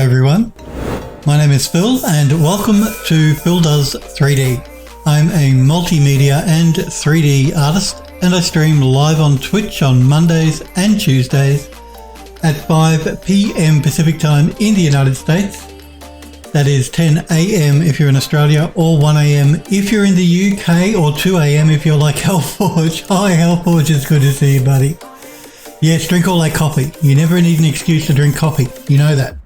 Hi everyone, my name is Phil and welcome to Phil Does 3D. I'm a multimedia and 3D artist and I stream live on Twitch on Mondays and Tuesdays at 5 p.m. Pacific time in the United States. That is 10 a.m. if you're in Australia or 1 a.m. if you're in the UK or 2 a.m. if you're like Hellforge. Hi Hellforge, it's good to see you buddy. Yes, drink all that coffee. You never need an excuse to drink coffee, you know that.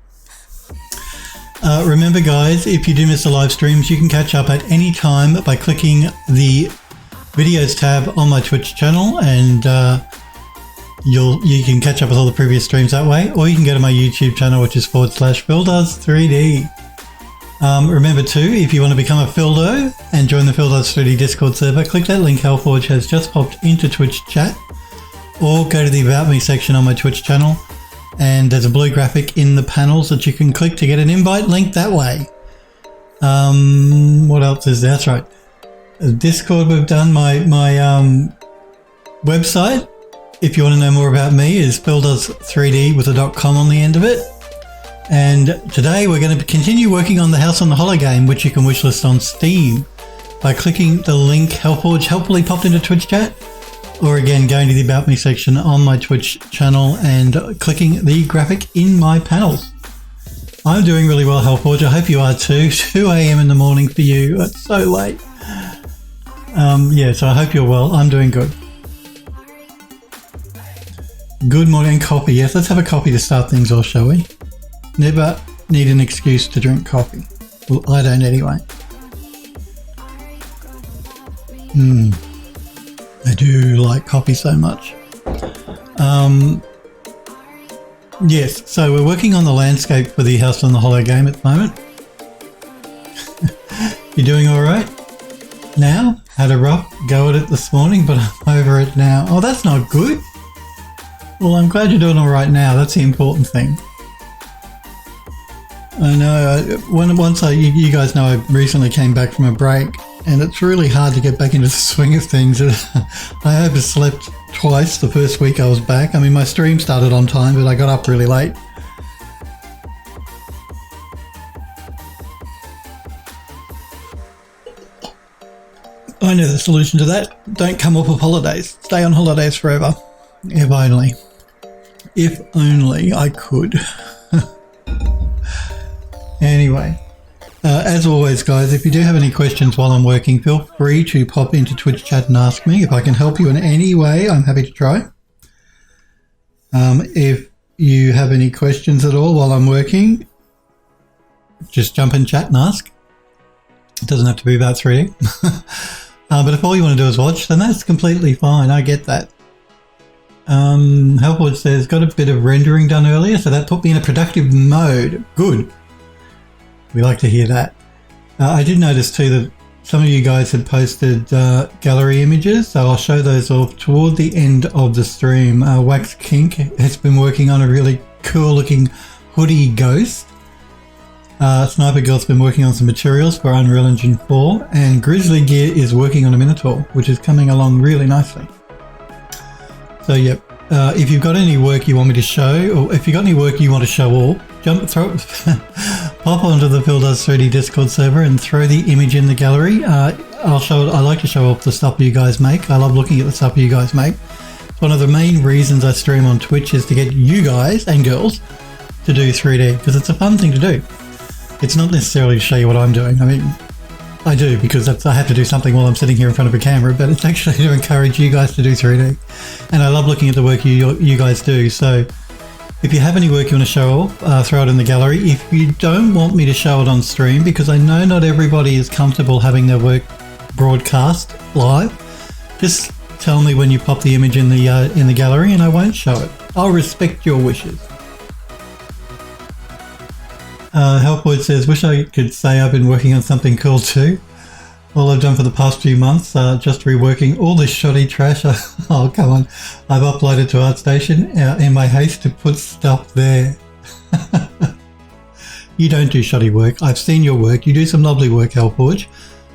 Remember guys, if you do miss the live streams, you can catch up at any time by clicking the videos tab on my Twitch channel and you can catch up with all the previous streams that way, or you can go to my YouTube channel, which is /PhilDoes3D. Remember too, if you want to become a Phildo and join the Phil Does 3D Discord server, click that link Hellforge has just popped into Twitch chat, or go to the About Me section on my Twitch channel. And there's a blue graphic in the panels that you can click to get an invite link that way. What else is there? That's right. Discord, we've done my website. If you want to know more about me, is phildoes3d with a .com on the end of it. And today we're going to continue working on the House on the Hollow game, which you can wishlist on Steam by clicking the link Hellforge helpfully popped into Twitch chat. Or again, going to the About Me section on my Twitch channel and clicking the graphic in my panels. I'm doing really well, Hellforge. I hope you are too. 2 a.m. in the morning for you. It's so late. Yeah, so I hope you're well. I'm doing good. Good morning, coffee. Yes, let's have a coffee to start things off, shall we? Never need an excuse to drink coffee. Well, I don't anyway. I do like coffee so much. Yes, so we're working on the landscape for the House on the Hollow game at the moment. You're doing all right now? Had a rough go at it this morning, but I'm over it now. Oh, that's not good. Well, I'm glad you're doing all right now. That's the important thing. I know. You guys know I recently came back from a break. And it's really hard to get back into the swing of things. I overslept twice the first week I was back. I mean, my stream started on time, but I got up really late. I know the solution to that. Don't come off of holidays. Stay on holidays forever. If only. If only I could. Anyway. As always guys, if you do have any questions while I'm working, feel free to pop into Twitch chat and ask me. If I can help you in any way, I'm happy to try. If you have any questions at all while I'm working, just jump in chat and ask. It doesn't have to be about 3D. But if all you want to do is watch, then that's completely fine. I get that. Hellforge says, got a bit of rendering done earlier, so that put me in a productive mode. Good. We like to hear that. I did notice too that some of you guys had posted gallery images, so I'll show those off toward the end of the stream. Wax Kink has been working on a really cool looking hoodie ghost. Sniper Girl's been working on some materials for Unreal Engine 4, and Grizzly Gear is working on a Minotaur, which is coming along really nicely. So yep, if you've got any work you want me to show, or if you've got any work you want to show all, pop onto the Phil Does 3D Discord server and throw the image in the gallery. I like to show off the stuff you guys make. I love looking at the stuff you guys make. One of the main reasons I stream on Twitch is to get you guys and girls to do 3D, because it's a fun thing to do. It's not necessarily to show you what I'm doing. I mean, I do, because I have to do something while I'm sitting here in front of a camera, but it's actually to encourage you guys to do 3D. And I love looking at the work you guys do. So if you have any work you want to show off, throw it in the gallery. If you don't want me to show it on stream, because I know not everybody is comfortable having their work broadcast live, just tell me when you pop the image in the gallery and I won't show it. I'll respect your wishes. Hellboy says, wish I could say I've been working on something cool too. All I've done for the past few months, just reworking all this shoddy trash. Oh, come on. I've uploaded to ArtStation in my haste to put stuff there. You don't do shoddy work. I've seen your work. You do some lovely work, Hellforge.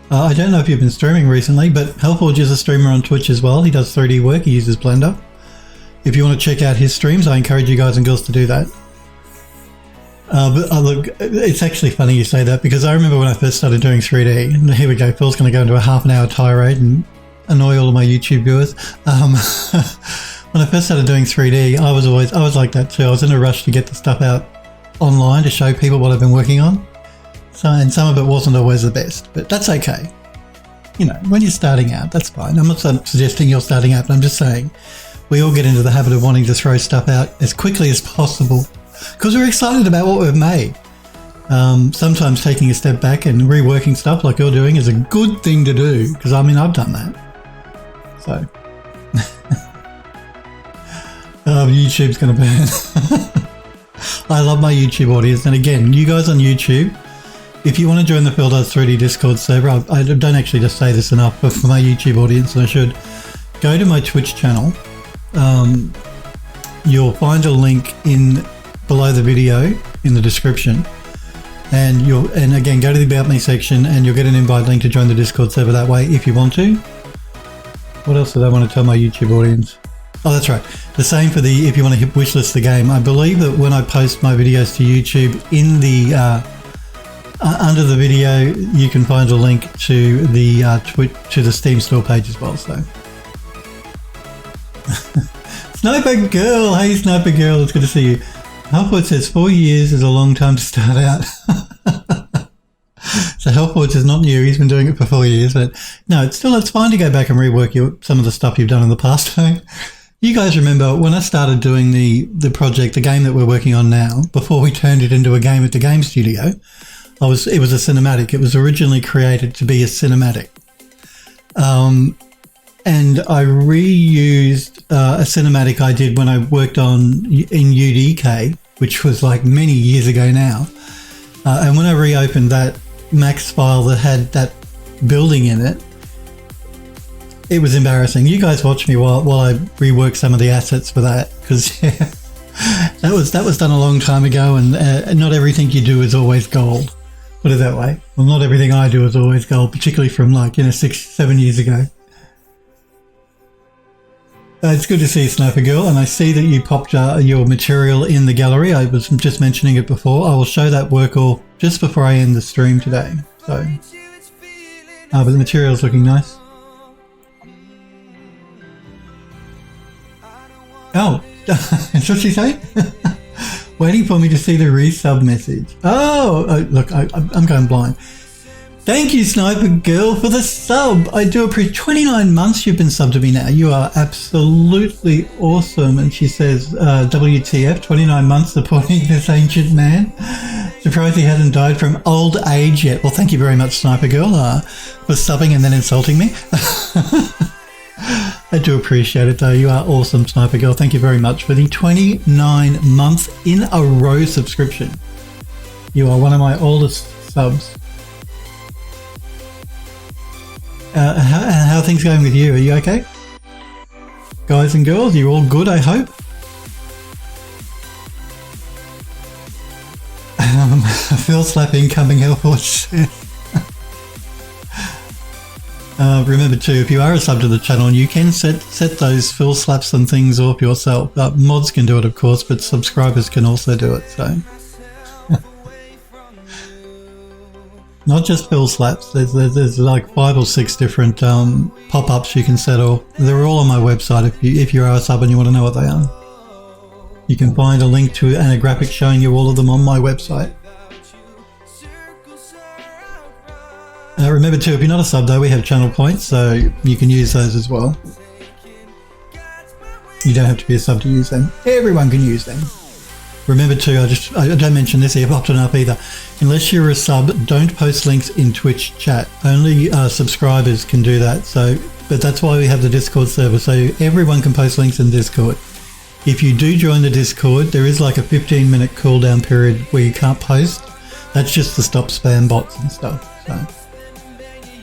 I don't know if you've been streaming recently, but Hellforge is a streamer on Twitch as well. He does 3D work. He uses Blender. If you want to check out his streams, I encourage you guys and girls to do that. But look, it's actually funny you say that, because I remember when I first started doing 3D, and here we go, Phil's going to go into a half an hour tirade and annoy all of my YouTube viewers. When I first started doing 3D, I was like that too. I was in a rush to get the stuff out online to show people what I've been working on. So, and some of it wasn't always the best, but that's okay. You know, when you're starting out, that's fine. I'm not suggesting you're starting out, but I'm just saying we all get into the habit of wanting to throw stuff out as quickly as possible because we're excited about what we've made. Sometimes taking a step back and reworking stuff like you're doing is a good thing to do, because I mean, I've done that. So YouTube's going to ban. I love my YouTube audience. And again, you guys on YouTube, if you want to join the Phil Does 3D Discord server, I don't actually just say this enough, but for my YouTube audience, and I should, go to my Twitch channel. You'll find a link below the video in the description. And again, go to the About Me section and you'll get an invite link to join the Discord server that way if you want to. What else did I want to tell my YouTube audience? Oh, that's right. The same for if you want to wishlist the game. I believe that when I post my videos to YouTube, in the under the video, you can find a link to the to the Steam store page as well. So, Sniper Girl, hey Sniper Girl, it's good to see you. Helpwood says 4 years is a long time to start out. So Helpwood is not new. He's been doing it for 4 years, but no, it's fine to go back and rework some of the stuff you've done in the past. You guys remember when I started doing the project, the game that we're working on now, before we turned it into a game at the game studio, it was a cinematic. It was originally created to be a cinematic. And I reused a cinematic I did when I worked in UDK, which was like many years ago now. And when I reopened that Max file that had that building in it, it was embarrassing. You guys watch me while I rework some of the assets for that, because yeah, that was done a long time ago, and not everything you do is always gold. Put it that way. Well, not everything I do is always gold, particularly from 6-7 years ago. It's good to see you, Sniper Girl, and I see that you popped your material in the gallery. I was just mentioning it before. I will show that work all just before I end the stream today. So, but the material's looking nice. Oh, that's what she say? Waiting for me to see the resub message. Oh, look, I'm going blind. Thank you, Sniper Girl, for the sub. I do appreciate 29 months you've been subbed to me now. You are absolutely awesome. And she says, WTF, 29 months supporting this ancient man. Surprised he hasn't died from old age yet. Well, thank you very much, Sniper Girl, for subbing and then insulting me. I do appreciate it, though. You are awesome, Sniper Girl. Thank you very much for the 29 months in a row subscription. You are one of my oldest subs. How are things going with you? Are you okay? Guys and girls, you're all good, I hope? Phil slap incoming Hellforge. Remember too, if you are a sub to the channel, you can set those Phil slaps and things off yourself. Mods can do it, of course, but subscribers can also do it. So, not just Phil slaps. There's like 5 or 6 different pop-ups you can set off. They're all on my website. If you are a sub and you want to know what they are, you can find a link to and a graphic showing you all of them on my website. Remember too, if you're not a sub though, we have channel points, so you can use those as well. You don't have to be a sub to use them. Everyone can use them. Remember too, I don't mention this here often enough either. Unless you're a sub, don't post links in Twitch chat. Only subscribers can do that. But that's why we have the Discord server, so everyone can post links in Discord. If you do join the Discord, there is like a 15-minute cooldown period where you can't post. That's just to stop spam bots and stuff. So.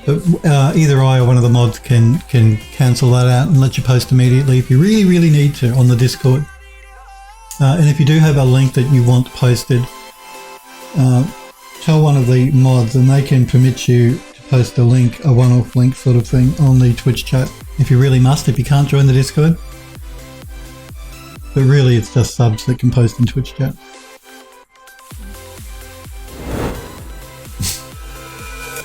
But either I or one of the mods can cancel that out and let you post immediately if you really, really need to on the Discord. And if you do have a link that you want posted, tell one of the mods and they can permit you to post a link, a one-off link sort of thing on the Twitch chat if you really must, if you can't join the Discord. But really it's just subs that can post in Twitch chat.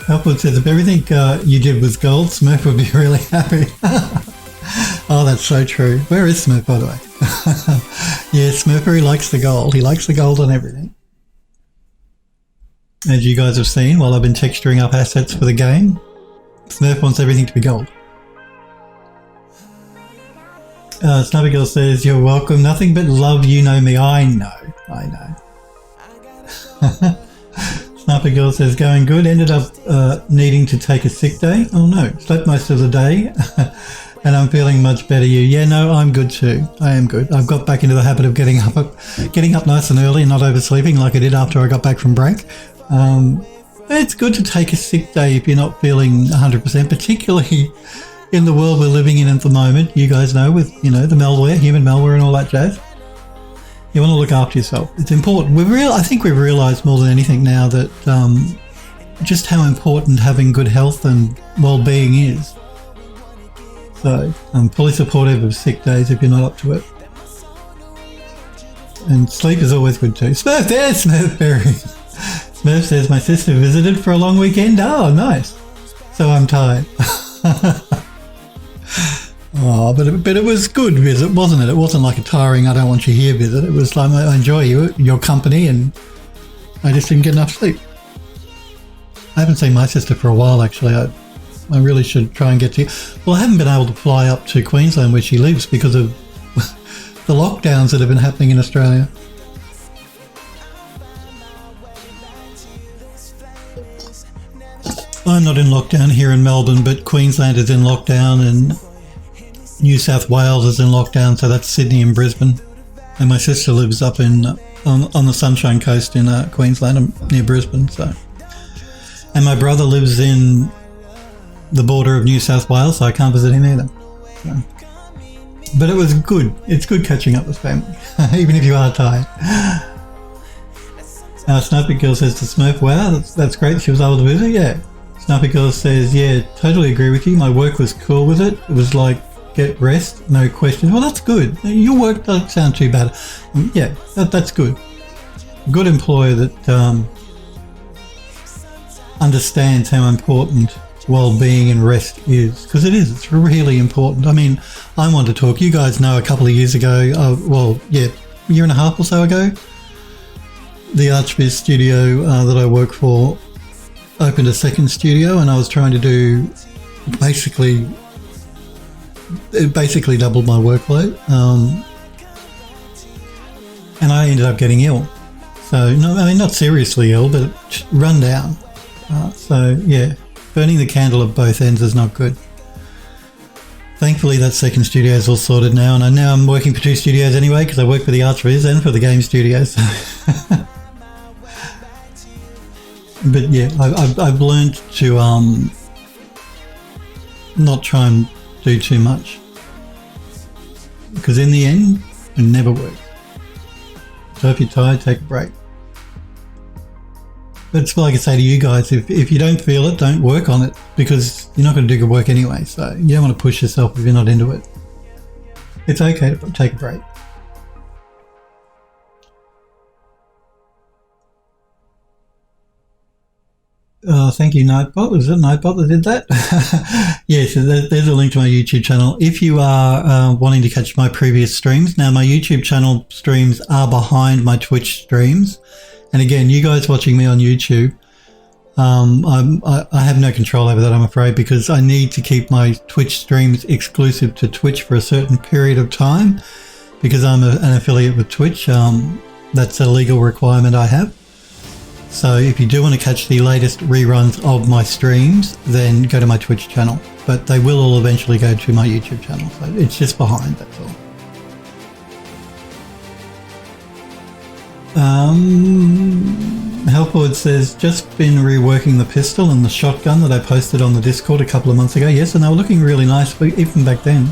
Helpwood says, if everything you did was gold, Smurf would be really happy. Oh, that's so true. Where is Smurf, by the way? Yeah, Smurfery likes the gold. He likes the gold on everything. As you guys have seen, while I've been texturing up assets for the game, Smurf wants everything to be gold. Snubby Girl says, you're welcome. Nothing but love, you know me. I know. Sniper Girl says, going good. Ended up needing to take a sick day. Oh no, slept most of the day. And I'm feeling much better. Yeah, no, I'm good too. I am good. I've got back into the habit of getting up nice and early and not oversleeping like I did after I got back from break. It's good to take a sick day if you're not feeling 100%, particularly in the world we're living in at the moment. You guys know, with, you know, the malware, human malware and all that jazz. You want to look after yourself. It's important. I think we've realised more than anything now that just how important having good health and well-being is. So I'm fully supportive of sick days if you're not up to it. And sleep is always good too. Smurf, there's Smurf Berry. Smurf says, my sister visited for a long weekend. Oh, nice. So I'm tired. Oh, but it was good visit, wasn't it? It wasn't like a tiring, I don't want you here visit. It was like, I enjoy your company, and I just didn't get enough sleep. I haven't seen my sister for a while, actually. I really should try and get to... Well, I haven't been able to fly up to Queensland where she lives because of the lockdowns that have been happening in Australia. I'm not in lockdown here in Melbourne, but Queensland is in lockdown and New South Wales is in lockdown, so that's Sydney and Brisbane. And my sister lives up on the Sunshine Coast in Queensland, near Brisbane. So, and my brother lives in the border of New South Wales, so I can't visit him either. So. But it was good. It's good catching up with family, even if you are tired. Sniper Girl says to Smurf, wow, that's great. She was able to visit. Yeah. Sniper Girl says, yeah, totally agree with you. My work was cool with it. It was like, get rest, no questions. Well, that's good. Your work doesn't sound too bad. Yeah, that's good. Good employer that understands how important well-being and rest is, because it is. It's really important. I mean, I want to talk. You guys know a couple of years ago, a year and a half or so ago, the Archviz studio that I work for opened a second studio, and I was trying to do it basically doubled my workload, and I ended up getting ill. So, no, I mean, not seriously ill, but run down. So, yeah, burning the candle at both ends is not good. Thankfully, that second studio is all sorted now, and now I'm working for two studios anyway, because I work for the Archviz and for the game studios. But yeah, I've learned to not try and do too much, because in the end, it never works. So if you're tired, take a break. That's like I say to you guys, if you don't feel it, don't work on it, because you're not going to do good work anyway. So you don't want to push yourself if you're not into it. It's okay to take a break. Thank you, Nightbot. Was it Nightbot that did that? Yes, there's a link to my YouTube channel. If you are wanting to catch my previous streams, now my YouTube channel streams are behind my Twitch streams. And again, you guys watching me on YouTube, I have no control over that, I'm afraid, because I need to keep my Twitch streams exclusive to Twitch for a certain period of time, because I'm an affiliate with Twitch. That's a legal requirement I have. So if you do want to catch the latest reruns of my streams, then go to my Twitch channel. But they will all eventually go to my YouTube channel. So it's just behind, that's all. Helpwood says, just been reworking the pistol and the shotgun that I posted on the Discord a couple of months ago. Yes, and they were looking really nice even back then.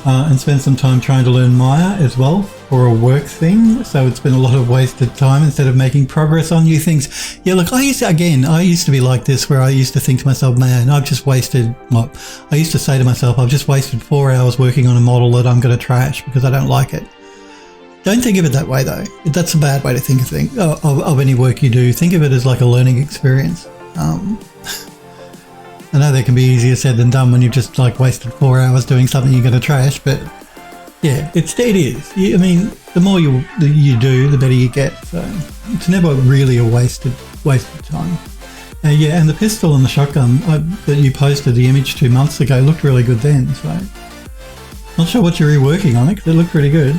And spent some time trying to learn Maya as well for a work thing. So it's been a lot of wasted time instead of making progress on new things. Yeah, look, I used to be like this, where I used to think to myself, man, I've just wasted, I used to say to myself, I've just wasted 4 hours working on a model that I'm going to trash because I don't like it. Don't think of it that way, though. That's a bad way to think of any work you do. Think of it as like a learning experience. I know that can be easier said than done when you've just like wasted 4 hours doing something you're going to trash, but yeah, it is. I mean, the more you do, the better you get. So it's never really a wasted time. Yeah, and the pistol and the shotgun that you posted the image 2 months ago looked really good then. So not sure what you're reworking on it, because it looked pretty good.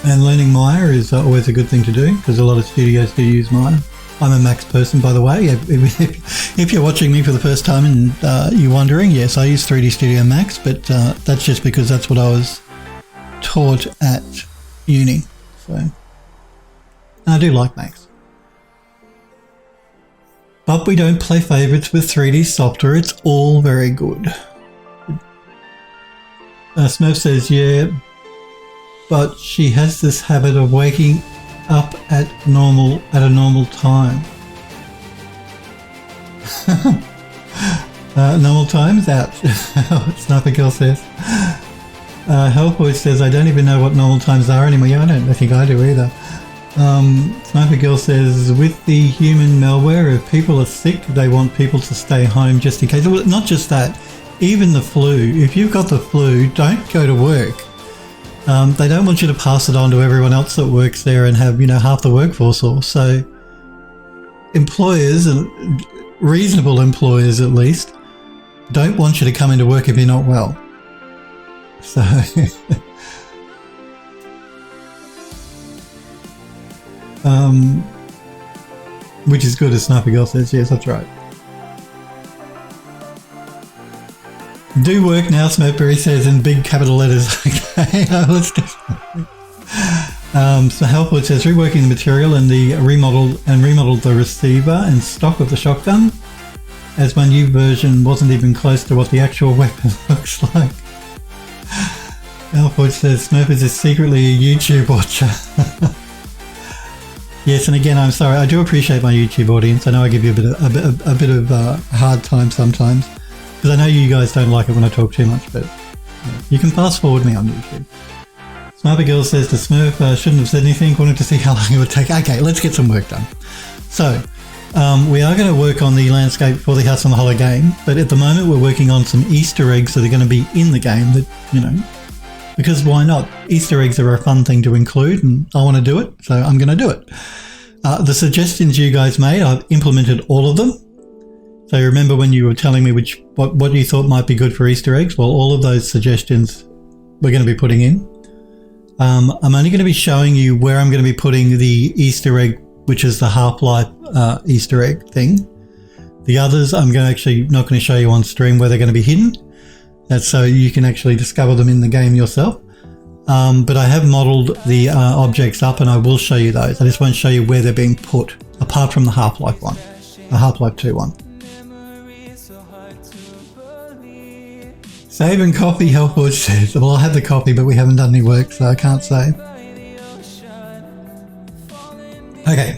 And learning Maya is always a good thing to do, because a lot of studios do use Maya. I'm a Max person, by the way. If you're watching me for the first time and you're wondering, yes, I use 3D Studio Max, but that's just because that's what I was taught at uni. So, and I do like Max. But we don't play favourites with 3D software. It's all very good. Smurf says, yeah, but she has this habit of waking up at a normal time. Normal times? Ouch. Sniper Girl says. Hellboy says, I don't even know what normal times are anymore. Yeah, I don't think I do either. Sniper Girl says, with the human malware, if people are sick, they want people to stay home just in case. Well, not just that, even the flu. If you've got the flu, don't go to work. They don't want you to pass it on to everyone else that works there and have, half the workforce off. So employers, and reasonable employers at least, don't want you to come into work if you're not well. So which is good, as Sniper Girl says. Yes, that's right. Do work now, Smurfberry says in big capital letters. Okay, let's do so Helpwood says, reworking the material and remodeled the receiver and stock of the shotgun, as my new version wasn't even close to what the actual weapon looks like. Helpwood says, Smurfers is secretly a YouTube watcher. Yes, and again, I'm sorry. I do appreciate my YouTube audience. I know I give you a bit of hard time sometimes, because I know you guys don't like it when I talk too much, but you can fast forward me on YouTube. Sniper Girl says, the Smurf shouldn't have said anything, wanted to see how long it would take. Okay, let's get some work done. So, we are going to work on the landscape for the House on the Hollow game, but at the moment we're working on some Easter eggs that are going to be in the game that, because why not? Easter eggs are a fun thing to include, and I want to do it, so I'm going to do it. The suggestions you guys made, I've implemented all of them. So remember when you were telling me what you thought might be good for Easter eggs? Well, all of those suggestions we're going to be putting in. I'm only going to be showing you where I'm going to be putting the Easter egg, which is the Half-Life Easter egg thing. The others I'm not going to show you on stream where they're going to be hidden. That's so you can actually discover them in the game yourself. But I have modeled the objects up, and I will show you those. I just won't show you where they're being put, apart from the Half-Life one, the Half-Life 2 one. Save and copy, Hellforge says. Well, I have the copy, but we haven't done any work, so I can't save. Okay.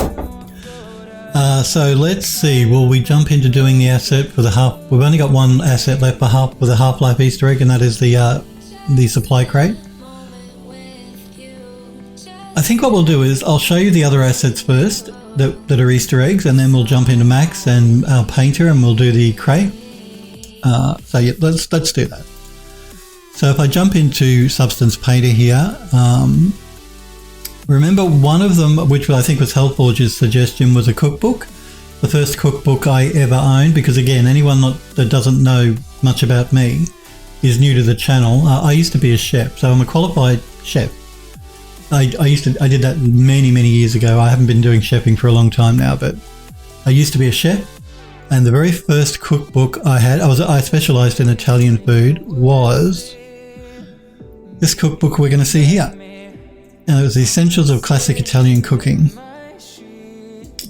So let's see. Will we jump into doing the asset for the half? We've only got one asset left for the Half-Life Easter egg, and that is the supply crate. I think what we'll do is I'll show you the other assets first that are Easter eggs, and then we'll jump into Max and our painter, and we'll do the crate. So yeah, let's do that. So if I jump into Substance Painter here, remember one of them, which I think was Hellforge's suggestion, was a cookbook. The first cookbook I ever owned, because again, anyone that doesn't know much about me is new to the channel. I used to be a chef, so I'm a qualified chef. I did that many years ago. I haven't been doing chefing for a long time now, but I used to be a chef. And the very first cookbook I had, I specialised in Italian food, was this cookbook we're going to see here. And it was the Essentials of Classic Italian Cooking.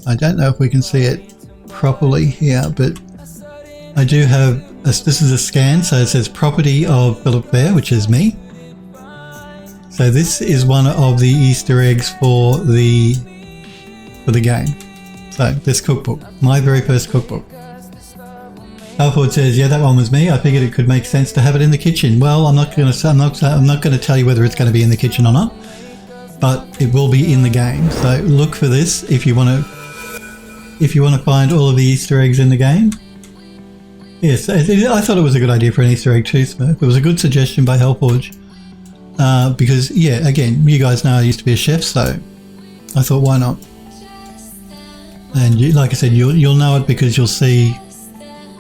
I don't know if we can see it properly here, but I do have, this is a scan, so it says property of Philip Bear, which is me. So this is one of the Easter eggs for the game. So this cookbook, my very first cookbook. Alford says, yeah, that one was me. I figured it could make sense to have it in the kitchen. Well, I'm not going to tell you whether it's going to be in the kitchen or not, but it will be in the game. So look for this if you want to if you want to find all of the Easter eggs in the game. Yes, I thought it was a good idea for an Easter egg too, Smurf. It was a good suggestion by Hellforge. Because, yeah, again, you guys know I used to be a chef, so I thought, why not? And you, like I said, you'll know it because you'll see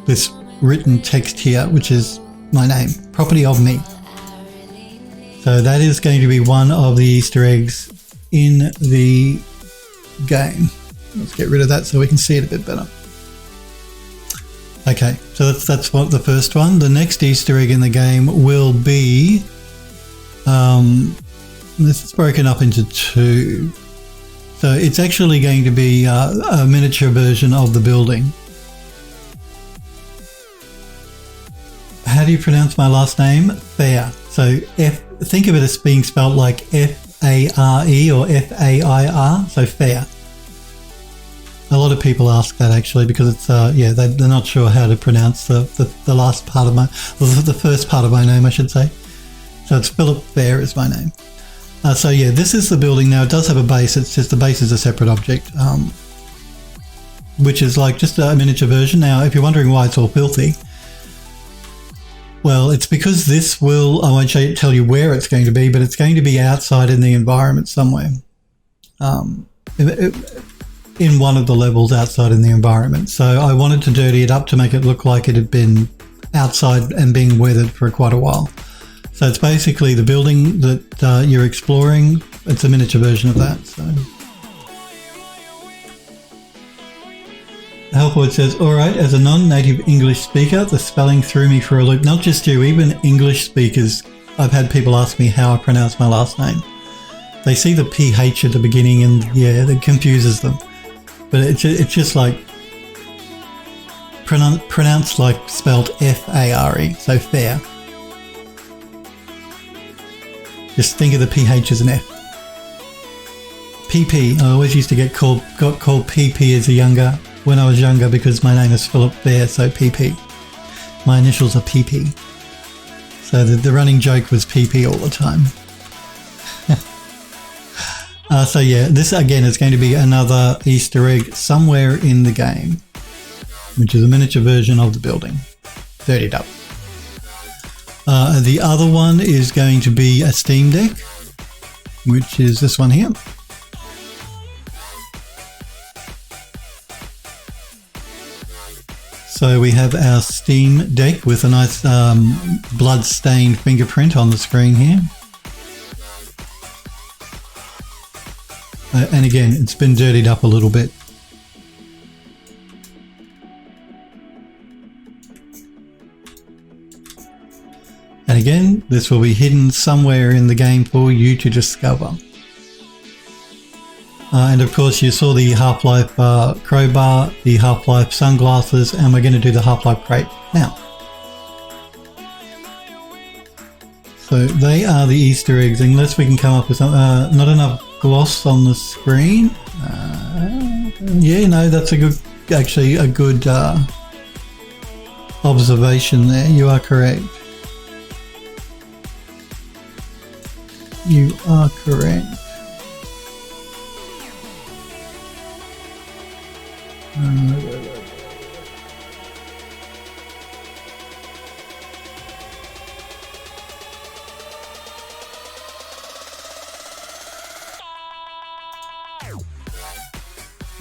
this written text here, which is my name, property of me. So that is going to be one of the Easter eggs in the game. Let's get rid of that so we can see it a bit better. Okay, so that's what the first one. The next Easter egg in the game will be, this is broken up into two. So it's actually going to be a miniature version of the building. How do you pronounce my last name? Fair. So think of it as being spelled like F-A-R-E or F-A-I-R, so fair. A lot of people ask that actually because it's, yeah, they're not sure how to pronounce the last part of the first part of my name, I should say. So it's Philip Fair is my name. So yeah, this is the building now. It does have a base. It's just the base is a separate object, which is like just a miniature version. Now, if you're wondering why it's all filthy, well, it's because this will, I won't tell you where it's going to be, but it's going to be outside in the environment somewhere. In one of the levels outside in the environment. So I wanted to dirty it up to make it look like it had been outside and being weathered for quite a while. So it's basically the building that you're exploring. It's a miniature version of that. So Hellforge says, all right, as a non-native English speaker, the spelling threw me for a loop. Not just you, even English speakers. I've had people ask me how I pronounce my last name. They see the PH at the beginning and yeah, that confuses them. But it's just like pronounced like spelled F-A-R-E, so fair. Just think of the PH as an F. PP, I always used to got called PP when I was younger because my name is Philip Fair, so PP. My initials are PP. So the running joke was PP all the time. So yeah, this again is going to be another Easter egg somewhere in the game, which is a miniature version of the building, dirtied up. The other one is going to be a Steam Deck, which is this one here. So we have our Steam Deck with a nice blood-stained fingerprint on the screen here. And again, it's been dirtied up a little bit. And again, this will be hidden somewhere in the game for you to discover. And of course, you saw the Half-Life crowbar, the Half-Life sunglasses, and we're going to do the Half-Life crate now. So they are the Easter eggs, unless we can come up with some, not enough gloss on the screen. Yeah, no, that's actually a good observation there. You are correct. You are correct.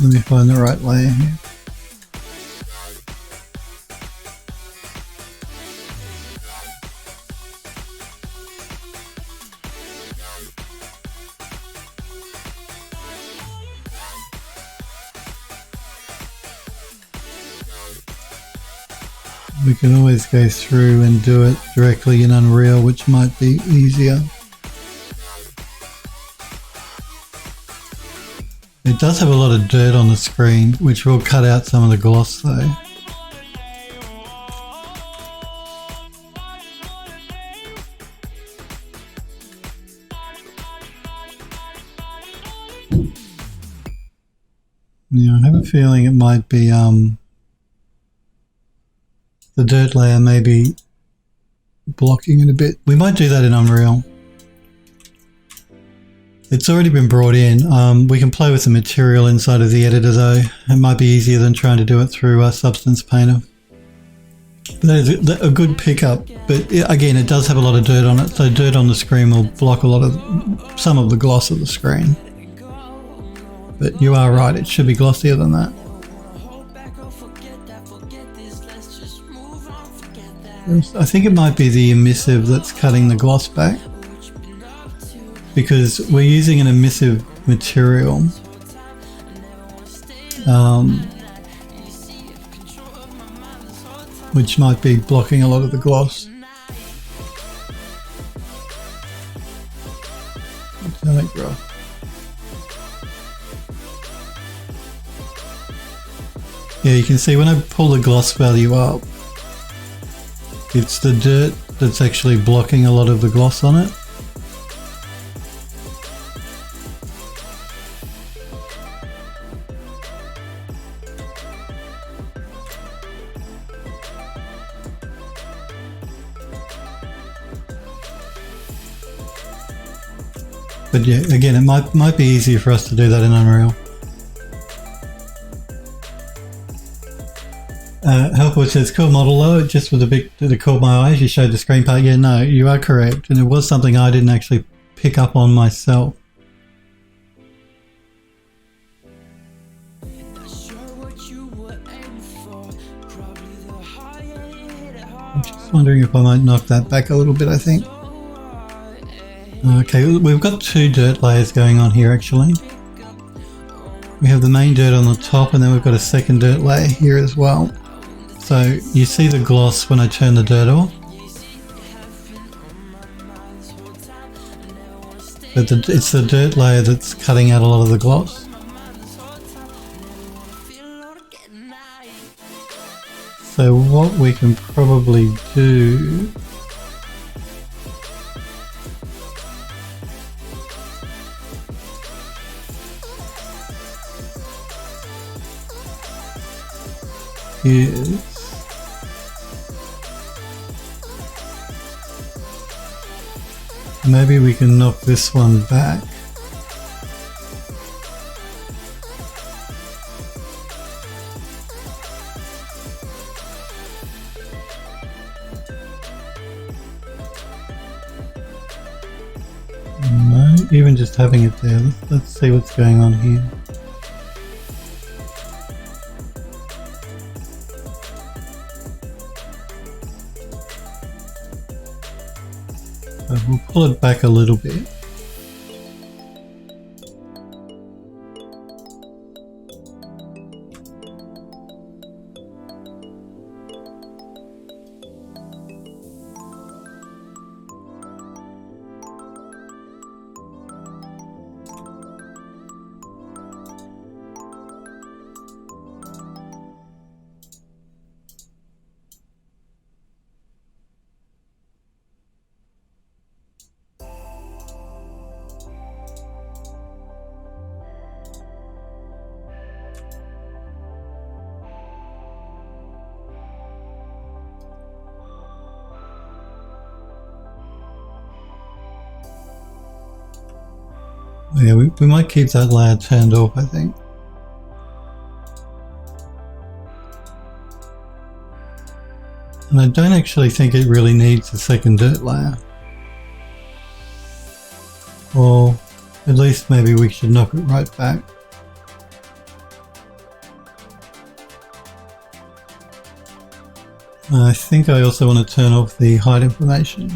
Let me find the right layer here. We can always go through and do it directly in Unreal, which might be easier. It does have a lot of dirt on the screen, which will cut out some of the gloss though. Yeah, I have a feeling it might be the dirt layer may be blocking it a bit. We might do that in Unreal. It's already been brought in. We can play with the material inside of the editor though. It might be easier than trying to do it through Substance Painter. That is a good pickup, but again, it does have a lot of dirt on it, so dirt on the screen will block some of the gloss of the screen. But you are right, it should be glossier than that. I think it might be the emissive that's cutting the gloss back, because we're using an emissive material. Which might be blocking a lot of the gloss. Yeah, you can see when I pull the gloss value up, it's the dirt that's actually blocking a lot of the gloss on it. But yeah, again, it might be easier for us to do that in Unreal. Helpwood says, cool model though, just with a bit that caught my eyes, you showed the screen part. Yeah, no, you are correct. And it was something I didn't actually pick up on myself. I'm just wondering if I might knock that back a little bit, I think. Okay, we've got two dirt layers going on here actually. We have the main dirt on the top and then we've got a second dirt layer here as well. So you see the gloss when I turn the dirt off. But it's the dirt layer that's cutting out a lot of the gloss. So what we can probably do is maybe we can knock this one back. No, even just having it there. Let's see what's going on here. We'll pull it back a little bit. Yeah, we might keep that layer turned off, I think. And I don't actually think it really needs a second dirt layer. Or at least maybe we should knock it right back. I think I also want to turn off the height information.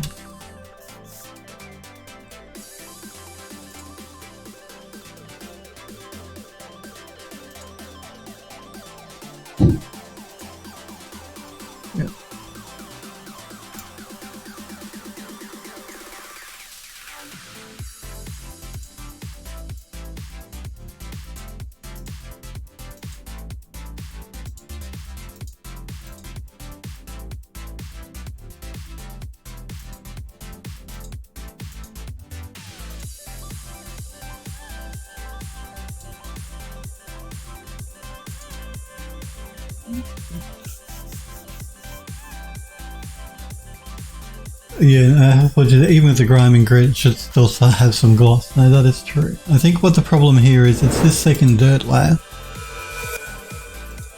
Yeah, even with the grime and grit, it should still have some gloss. No, that is true. I think what the problem here is it's this second dirt layer.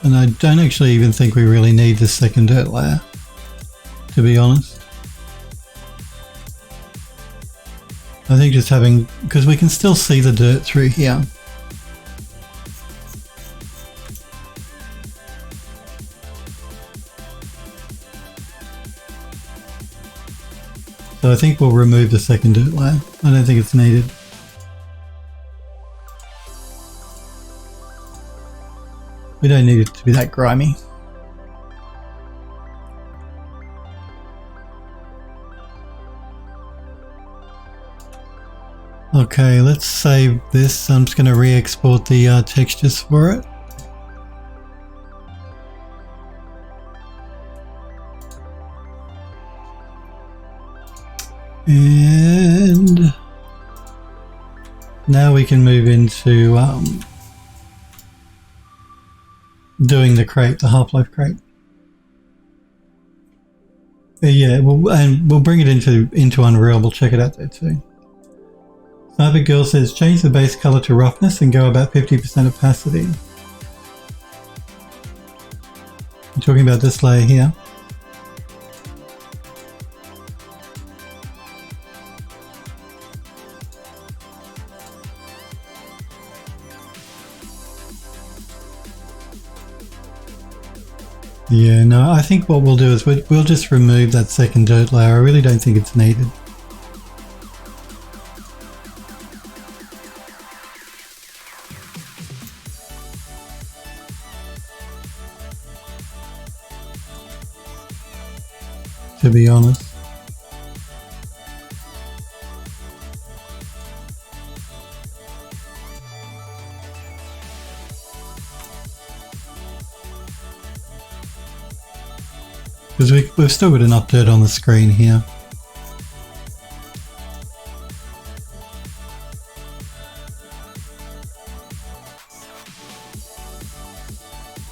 And I don't actually even think we really need this second dirt layer, to be honest. I think just having, because we can still see the dirt through here. So I think we'll remove the second dirt layer. I don't think it's needed. We don't need it to be that grimy. Okay, let's save this. I'm just going to re-export the textures for it. And now we can move into doing the crate, the Half-Life crate. Yeah, we'll bring it into Unreal. We'll check it out there too. Sniper Girl says change the base color to roughness and go about 50% opacity. I'm talking about this layer here. Yeah, no, I think what we'll do is we'll just remove that second dirt layer. I really don't think it's needed. To be honest. Because we've still got enough dirt on the screen here.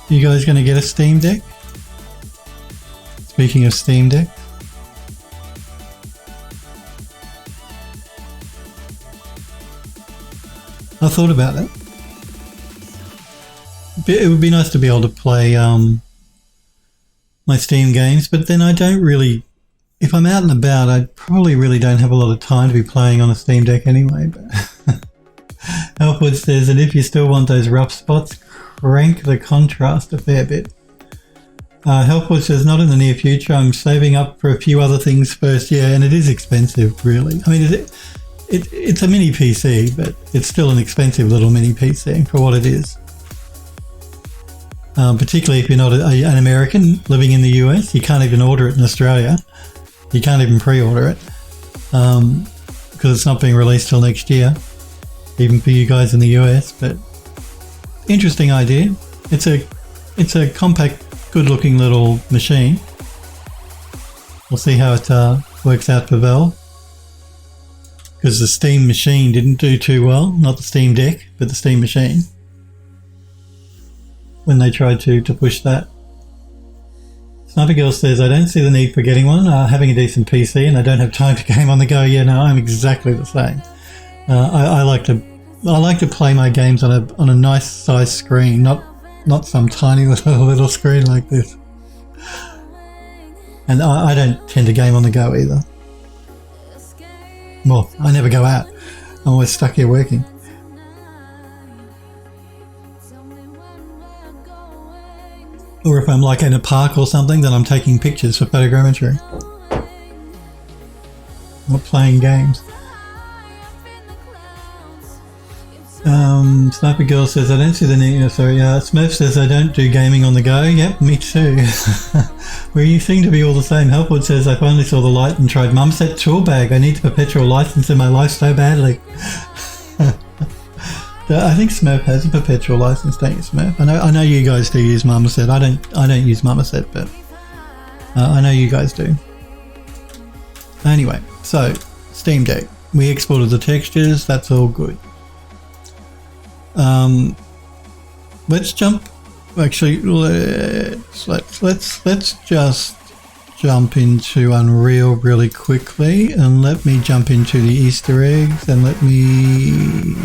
You guys going to get a Steam Deck? Speaking of Steam Deck. I thought about it. It would be nice to be able to play my Steam games, but then I don't really, if I'm out and about, I probably really don't have a lot of time to be playing on a Steam Deck anyway. But Elfwood says, and if you still want those rough spots, crank the contrast a fair bit. Helpwood says, not in the near future, I'm saving up for a few other things first. Yeah, and it is expensive, really. I mean, it's a mini PC, but it's still an expensive little mini PC for what it is. Particularly if you're not an American living in the US, you can't even order it in Australia. You can't even pre-order it because it's not being released till next year, even for you guys in the US. But interesting idea. It's a compact, good-looking little machine. We'll see how it works out for Valve, because the Steam machine didn't do too well. Not the Steam Deck, but the Steam machine, when they tried to push that. Sniper Girl says, I don't see the need for getting one, having a decent PC, and I don't have time to game on the go. Yeah, no, I'm exactly the same. I like to play my games on a nice size screen, not some tiny little screen like this. And I don't tend to game on the go either. Well, I never go out. I'm always stuck here working. Or if I'm like in a park or something, then I'm taking pictures for photogrammetry. Not playing games. Sniper Girl says, I don't see the need. Smurf says, I don't do gaming on the go. Yep, me too. Well, you seem to be all the same. Helpwood says, I finally saw the light and tried Mumset tool bag. I need a perpetual license in my life so badly. I think Smurf has a perpetual license, don't you, Smurf? I know you guys do use Marmoset. I don't use Marmoset, but I know you guys do. Anyway, so Steam Deck. We exported the textures. That's all good. Let's jump. Actually, let's just jump into Unreal really quickly, and let me jump into the Easter eggs, and let me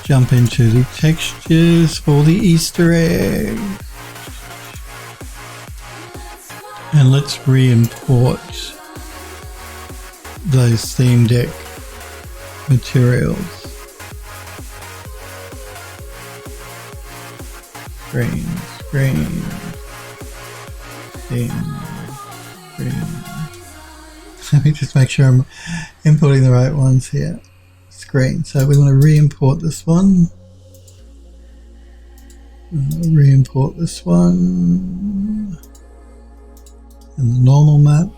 jump into the textures for the Easter egg. And let's re-import those theme deck materials. Screen, theme, screen. Let me just make sure I'm importing the right ones here. Screen. So we want to re-import this one. Re-import this one. And the normal map.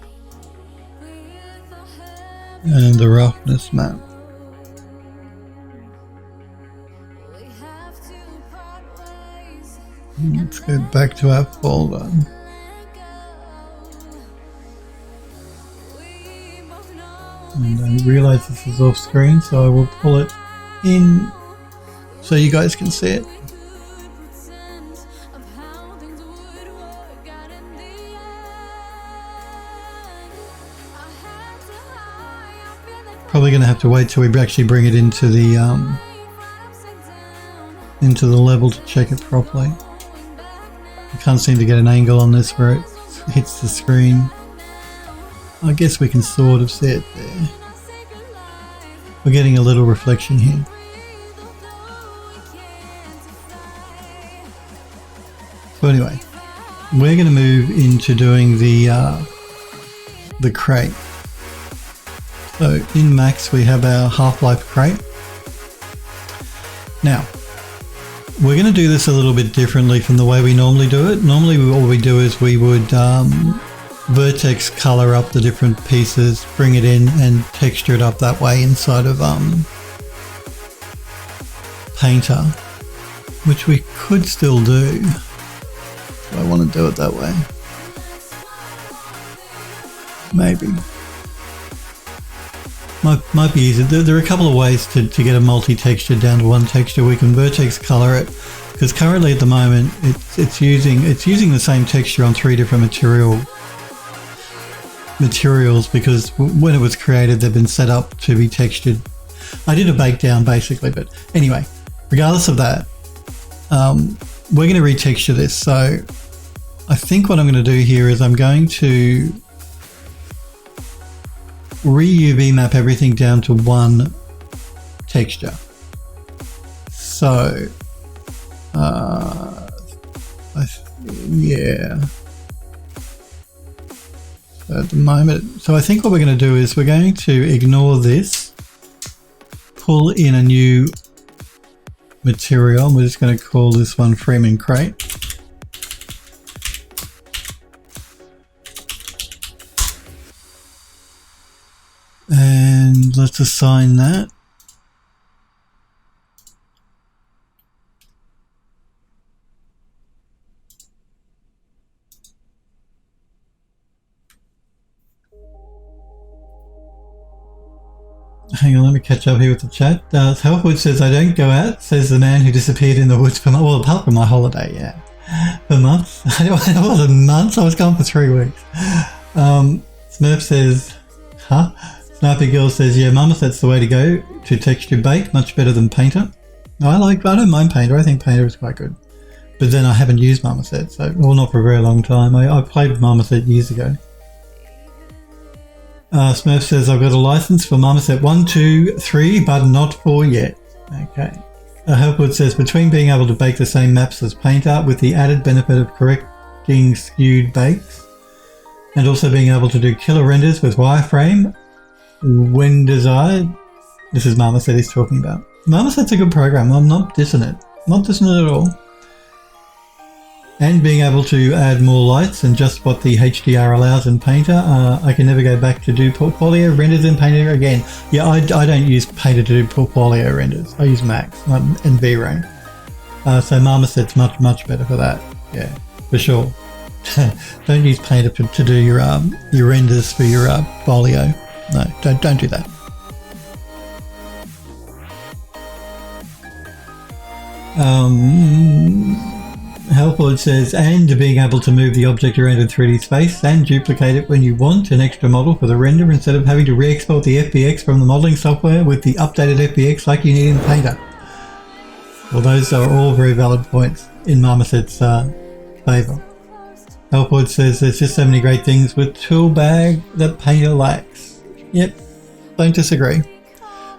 And the roughness map. Let's go back to our folder. And I realise this is off screen, so I will pull it in so you guys can see it. Probably going to have to wait till we actually bring it into the level to check it properly. I can't seem to get an angle on this where it hits the screen. I guess we can sort of see it there. We're getting a little reflection here. So anyway, we're going to move into doing the crate. So in Max we have our Half-Life crate. Now, we're going to do this a little bit differently from the way we normally do it. Normally what we do is we would vertex color up the different pieces, bring it in and texture it up that way inside of Painter, which we could still do. Do I want to do it that way? Maybe. Might be easy. There are a couple of ways to get a multi-texture down to one texture. We can vertex color it, because currently at the moment it's using the same texture on 3 different materials, because when it was created they've been set up to be textured. I did a bake down basically, but anyway, regardless of that, we're going to retexture this. So I think what I'm going to do here is I'm going to re-UV map everything down to one texture. So yeah, so at the moment, so I think what we're going to do is we're going to ignore this, pull in a new material, and we're just going to call this one Freeman Crate. And let's assign that. Hang on, let me catch up here with the chat. Healthwood says, I don't go out, says the man who disappeared in the woods for months. Well, apart from my holiday, yeah. For months. It wasn't months, I was gone for 3 weeks. Smurf says, huh? Snipey Girl says, yeah, Marmoset's the way to go to texture bake, much better than Painter. I don't mind Painter, I think Painter is quite good. But then I haven't used Marmoset, so, well, not for a very long time. I played with Marmoset years ago. Smurf says, I've got a license for Marmoset 1, 2, 3, but not 4 yet. Okay. Helpwood says, between being able to bake the same maps as Painter with the added benefit of correcting skewed bakes, and also being able to do killer renders with wireframe, when desired. This is Marmoset he's talking about. Marmoset's a good program, I'm not dissing it. Not dissing it at all. And being able to add more lights than just what the HDR allows in Painter. I can never go back to do portfolio renders in Painter again. Yeah, I don't use Painter to do portfolio renders. I use Max and V-Ray. So Marmoset's much better for that. Yeah, for sure. Don't use Painter to do your renders for your folio. No, don't do that. Helpboard says, and being able to move the object around in 3D space and duplicate it when you want an extra model for the render instead of having to re-export the FBX from the modeling software with the updated FBX like you need in Painter. Well, those are all very valid points in Marmoset's favour. Helpboard says there's just so many great things with Toolbag that Painter lacks. Yep, don't disagree.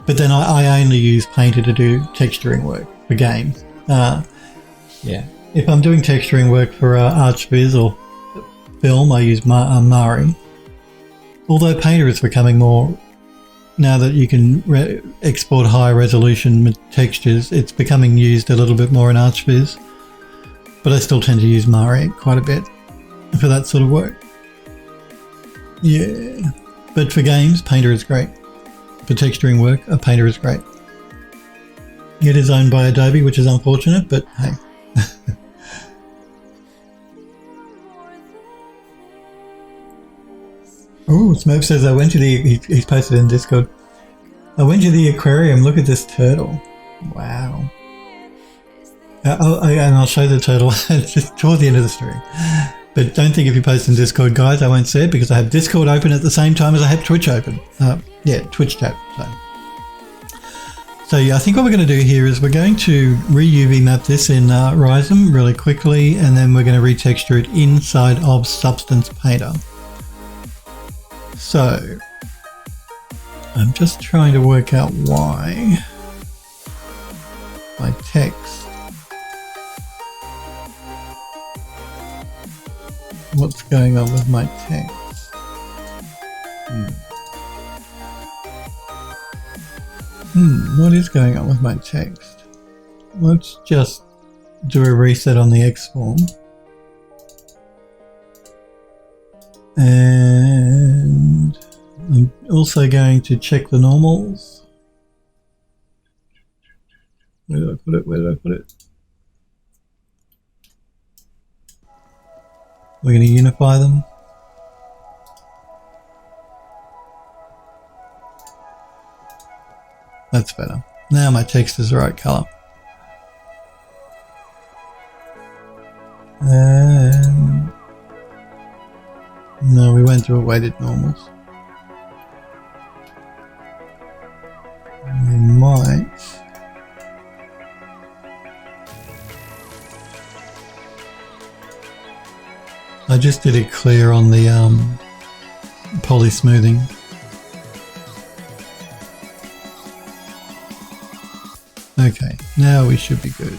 But then I only use Painter to do texturing work for games. Yeah. If I'm doing texturing work for ArchViz or film, I use Mari. Although Painter is becoming more, now that you can export high resolution textures, it's becoming used a little bit more in ArchViz. But I still tend to use Mari quite a bit for that sort of work. Yeah. But for games, Painter is great. For texturing work, a Painter is great. It is owned by Adobe, which is unfortunate, but hey. Oh, Smurf says I went to he's posted in Discord. I went to the aquarium, look at this turtle. Wow. And I'll show the turtle just toward the end of the stream. But don't think if you post in Discord, guys, I won't see it because I have Discord open at the same time as I have Twitch open. Yeah, Twitch chat. So yeah, I think what we're going to do here is we're going to re-UV map this in Rhizome really quickly, and then we're going to retexture it inside of Substance Painter. So I'm just trying to work out why my text, what's going on with my text. What is going on with my text? Let's just do a reset on the X-form. And I'm also going to check the normals. Where did I put it? We're going to unify them. That's better. Now my text is the right color. And no, we went to a weighted normals. We might I just did it clear on the poly smoothing. Okay, now we should be good.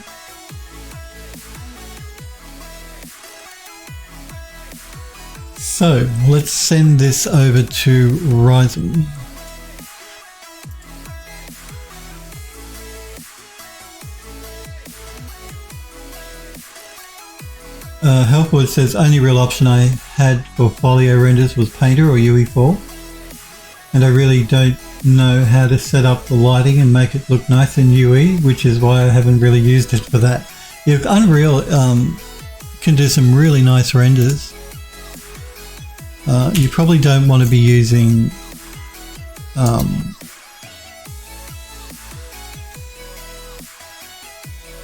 So let's send this over to Rhizome. Helpwood says only real option I had for folio renders was Painter or UE4, and I really don't know how to set up the lighting and make it look nice in UE, which is why I haven't really used it for that. If Unreal can do some really nice renders, you probably don't want to be using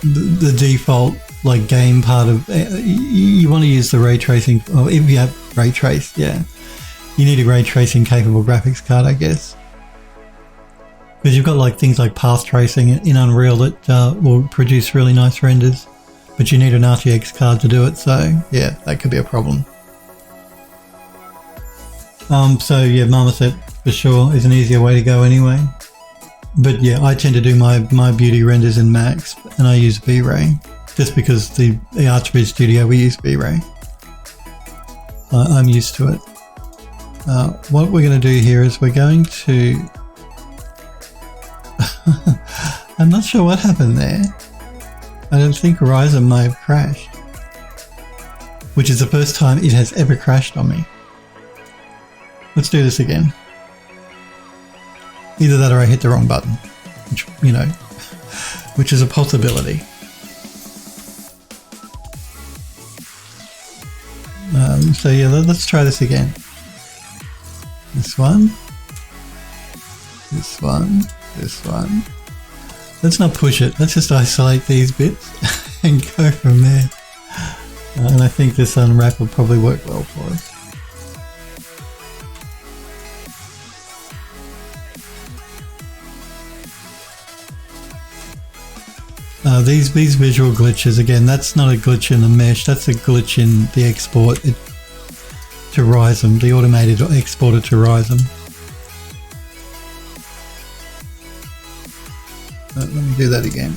the default like game part of you want to use the ray tracing, or if you have ray trace, yeah, you need a ray tracing capable graphics card, I guess, because you've got like things like path tracing in Unreal that will produce really nice renders, but you need an RTX card to do it, so yeah, that could be a problem. So yeah, Marmoset for sure is an easier way to go anyway. But yeah, I tend to do my beauty renders in Max, and I use V-Ray, just because the ArchViz Studio, we use V-Ray. I'm used to it. What we're going to do here is we're going to... I'm not sure what happened there. I don't think Rhizome may have crashed, which is the first time it has ever crashed on me. Let's do this again. Either that or I hit the wrong button, which, you know, which is a possibility. So yeah, let's try this again. This one. This one. This one. Let's not push it. Let's just isolate these bits and go from there. And I think this unwrap will probably work well for us. These visual glitches, again, that's not a glitch in the mesh, that's a glitch in the export to Rhizome, the automated exporter to Rhizome. Let me do that again.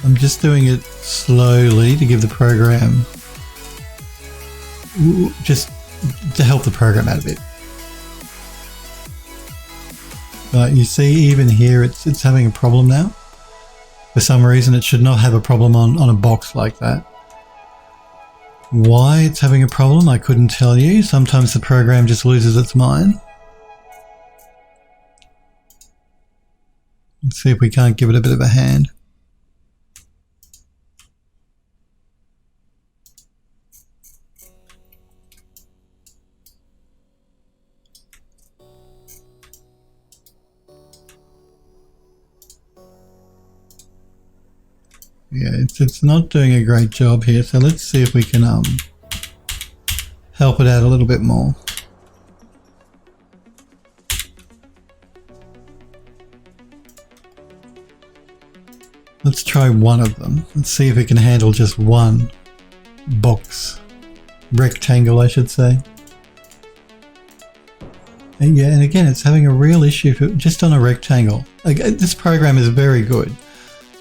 I'm just doing it slowly to give the program, just to help the program out a bit. You see, even here it's having a problem now. For some reason, it should not have a problem on a box like that. Why it's having a problem, I couldn't tell you. Sometimes the program just loses its mind. Let's see if we can't give it a bit of a hand. Yeah, it's not doing a great job here, so let's see if we can help it out a little bit more. Let's try one of them. Let's see if it can handle just one box. Rectangle, I should say. And yeah, and again, it's having a real issue just on a rectangle. Like, this program is very good.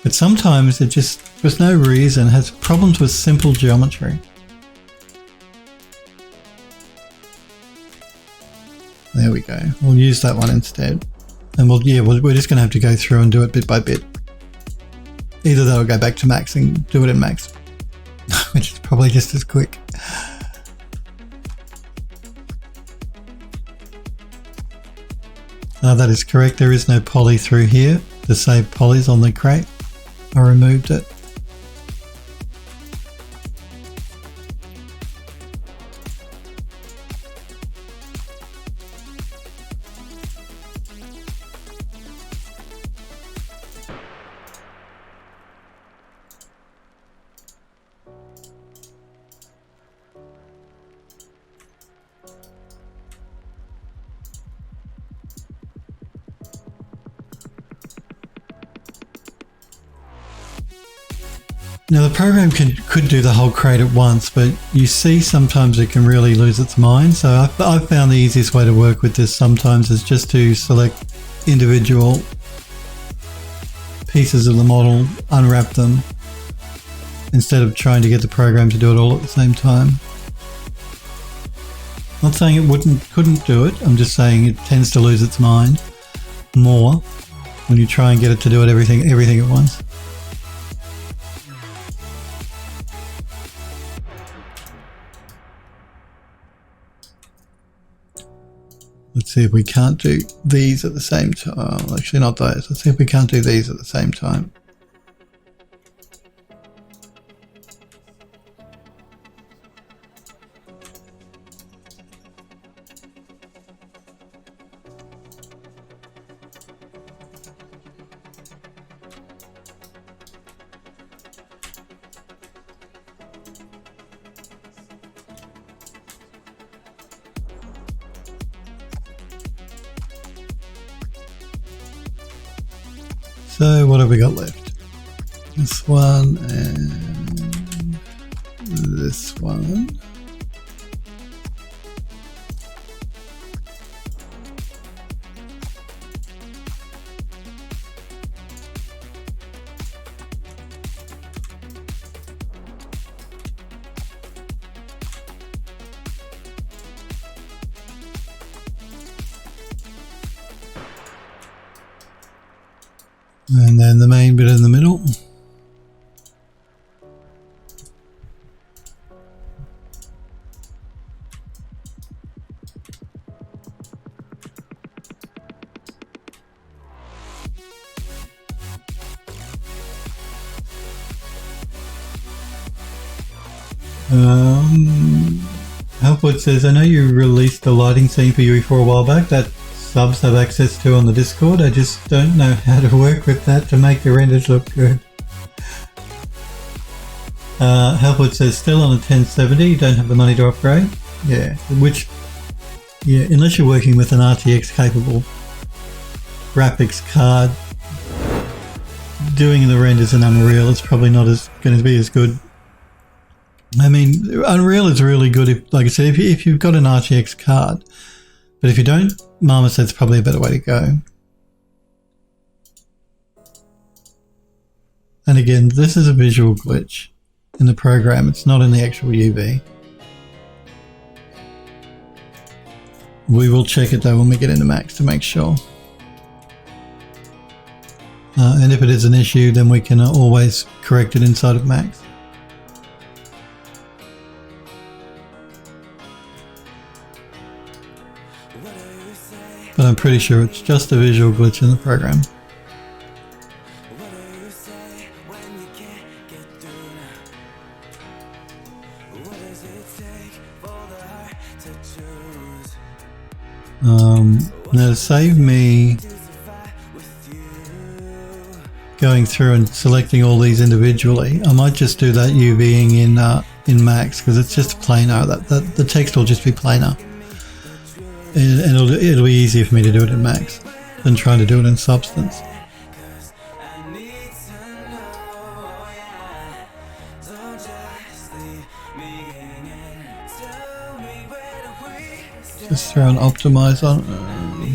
But sometimes it just, for no reason, has problems with simple geometry. There we go. We'll use that one instead. And we're just going to have to go through and do it bit by bit. Either that or go back to max and do it in max, which is probably just as quick. That is correct. There is no poly through here to save polys on the crate. I removed it. Now the program could do the whole crate at once, but you see sometimes it can really lose its mind. So I've found the easiest way to work with this sometimes is just to select individual pieces of the model, unwrap them, instead of trying to get the program to do it all at the same time. Not saying it couldn't do it, I'm just saying it tends to lose its mind more when you try and get it to do it everything at once. Let's see if we can't do these at the same time. Oh, actually not those. Let's see if we can't do these at the same time. So what have we got left? This one and this one. And then the main bit in the middle. Helpwood says, I know you released the lighting scene for UE4 a while back that subs have access to on the Discord. I just don't know how to work with that to make the renders look good. Helpwood says still on a 1070, you don't have the money to upgrade. Yeah, unless you're working with an RTX capable graphics card, doing the renders in Unreal is probably not going to be as good. I mean, Unreal is really good if, like I said, if you've got an RTX card, but if you don't, Mama said it's probably a better way to go. And again, this is a visual glitch in the program. It's not in the actual UV. We will check it though when we get into Max to make sure. And if it is an issue, then we can always correct it inside of Max. But I'm pretty sure it's just a visual glitch in the program. Now to save me going through and selecting all these individually, I might just do that UVing in Max, because it's just plainer. That the text will just be plainer, and it'll be easier for me to do it in Max than trying to do it in Substance. Just throw an optimize on.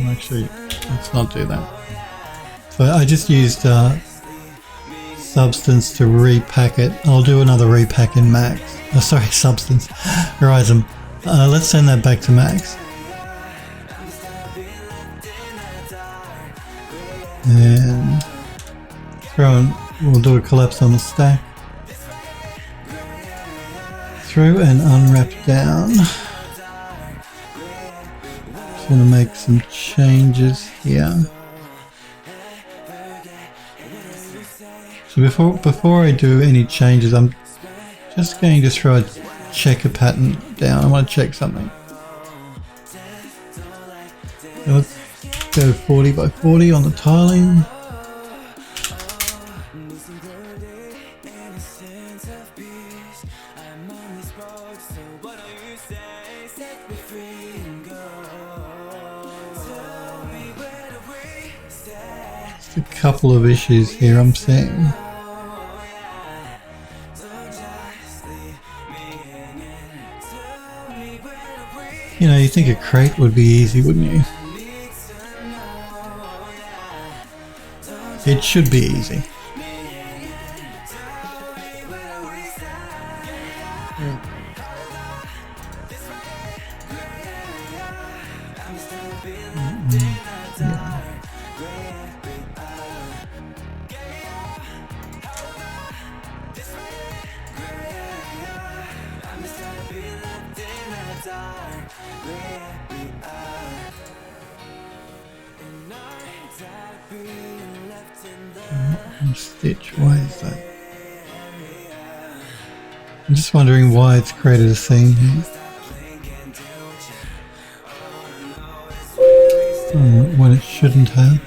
Actually, let's not do that. So I just used Substance to repack it. I'll do another repack in Max. Oh, sorry, Substance. Horizon. Let's send that back to Max. And we'll do a collapse on the stack. Through and unwrap down. Just want to make some changes here. So before I do any changes, I'm just going to throw a checker pattern down. I want to check something. So let's go 40 by 40 on the tiling. Just a couple of issues here I'm seeing. You know, you think a crate would be easy, wouldn't you? It should be easy. Stitch, why is that? I'm just wondering why it's created a scene here. When it shouldn't have.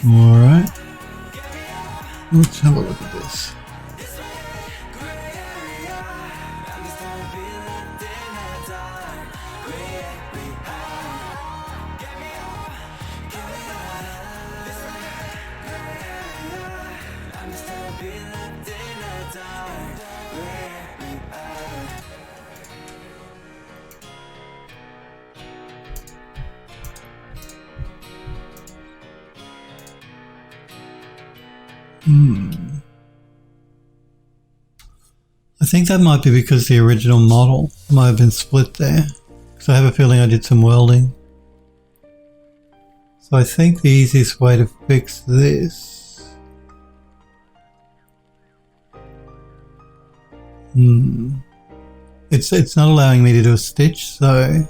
Alright. Let's have a look at this. I think that might be because the original model might have been split there, because I have a feeling I did some welding. So I think the easiest way to fix this it's not allowing me to do a stitch, so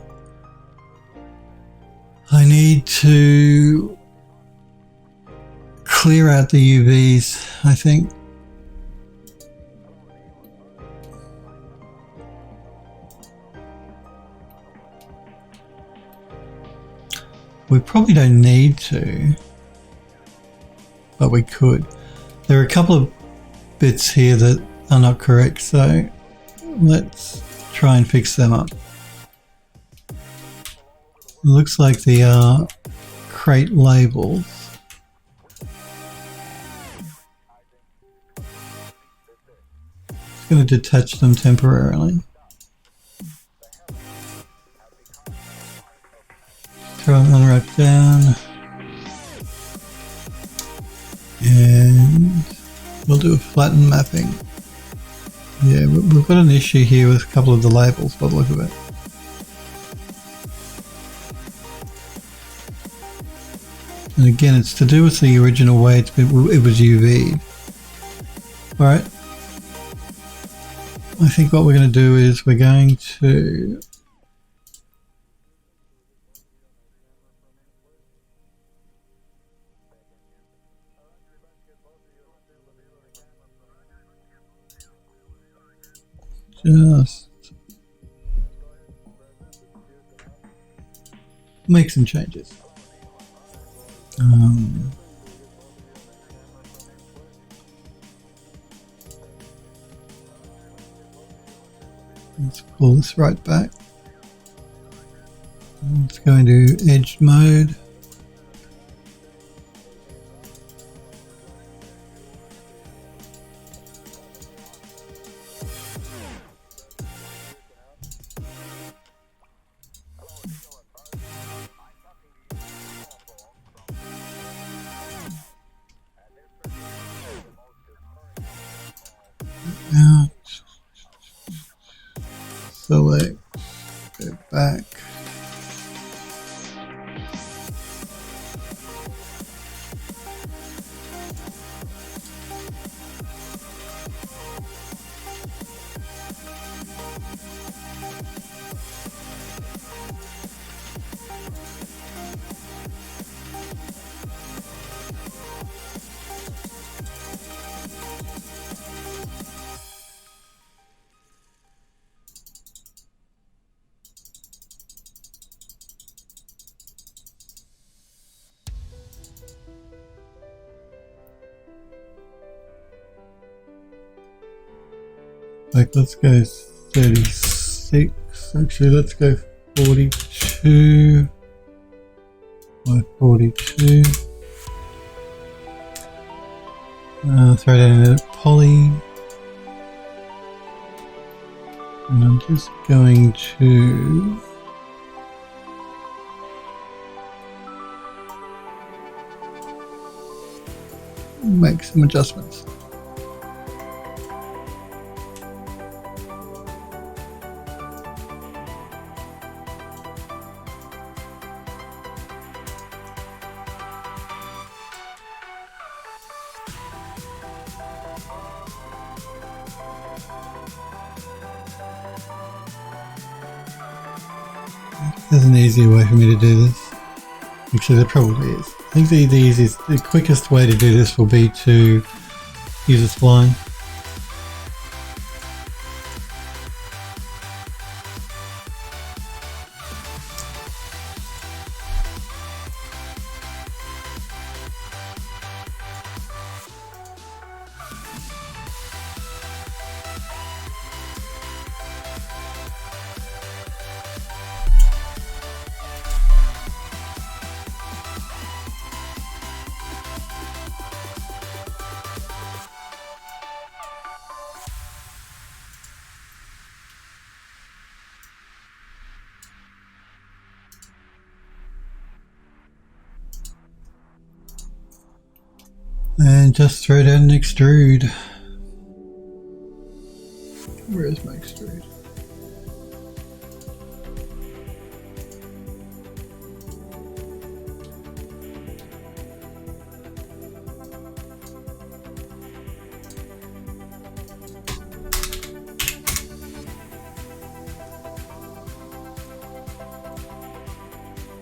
I need to clear out the UVs, I think. We probably don't need to, but we could. There are a couple of bits here that are not correct, so let's try and fix them up. It looks like they are crate labels. Just going to detach them temporarily. Try and unwrap down. And we'll do a flatten mapping. Yeah, we've got an issue here with a couple of the labels by the look of it. And again, it's to do with the original way it was UV'd. Alright. I think what we're going to do is we're going to just make some changes. Let's pull this right back. Let's go into edge mode. Out. Select, go back. Like, let's go 36. Actually, let's go 42 by 42. Throw that in a poly. And I'm just going to make some adjustments. There's an easier way for me to do this. Actually, there probably is. I think the quickest way to do this will be to use a spline. And just throw down an extrude. Where's my extrude?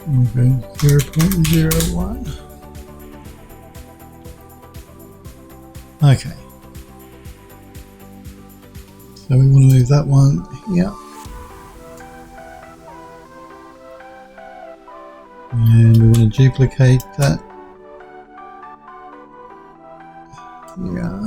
Okay, 0.01. Okay. So we want to move that one here. And we want to duplicate that. Yeah.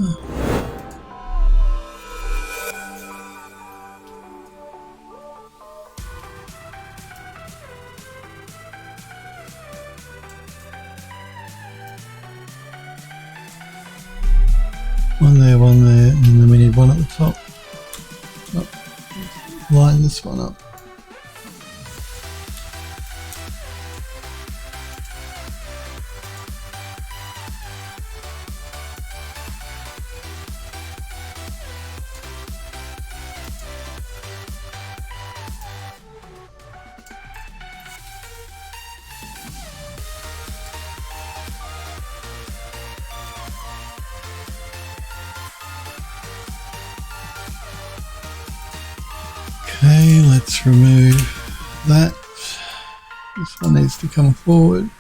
One there, and then we need one at the top. Oh, line this one up. Okay, let's remove that. This one needs to come forward.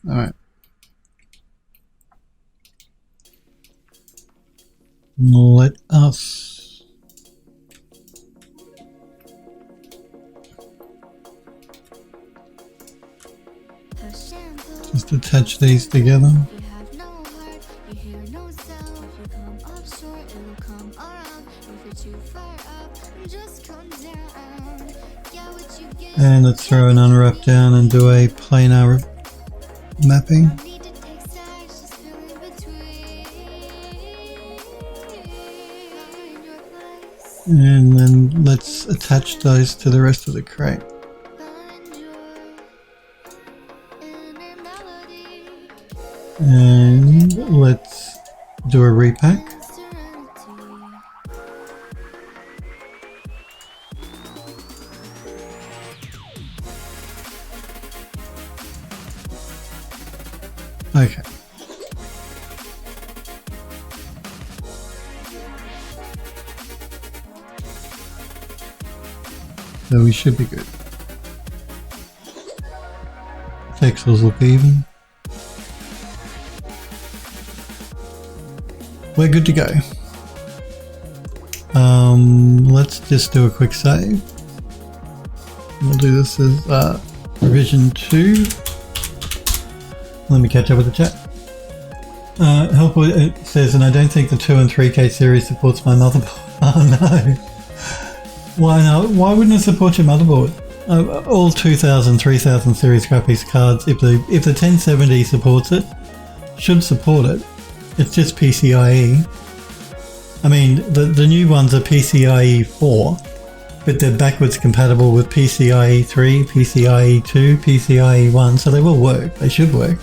All right. Let us just attach these together. And let's throw an unwrap down and do a planar mapping. And then let's attach those to the rest of the crate. And let's do a repack. Okay. So we should be good. Texels look even. We're good to go. Let's just do a quick save. We'll do this as revision 2. Let me catch up with the chat. Helpful, it says, and I don't think the 2 and 3K series supports my motherboard. Oh no. Why not? Why wouldn't it support your motherboard? All 2000, 3000 series graphics cards, if the 1070 supports it, should support it. It's just PCIe. I mean, the new ones are PCIe 4, but they're backwards compatible with PCIe 3, PCIe 2, PCIe 1, so they will work. They should work.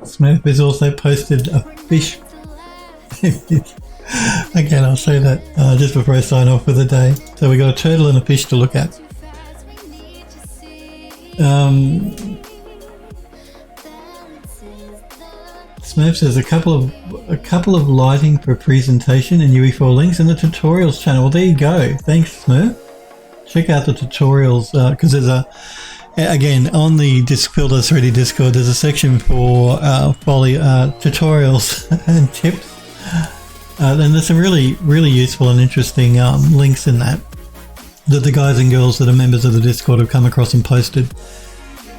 Smith has also posted a fish. Again, I'll say that just before I sign off for the day. So we got a turtle and a fish to look at. Smurf says a couple of lighting for presentation and UE4 links in the tutorials channel. Well, there you go. Thanks, Smurf. Check out the tutorials because there's again on the Builder 3D Discord. There's a section for tutorials and tips. And there's some really useful and interesting links in that the guys and girls that are members of the Discord have come across and posted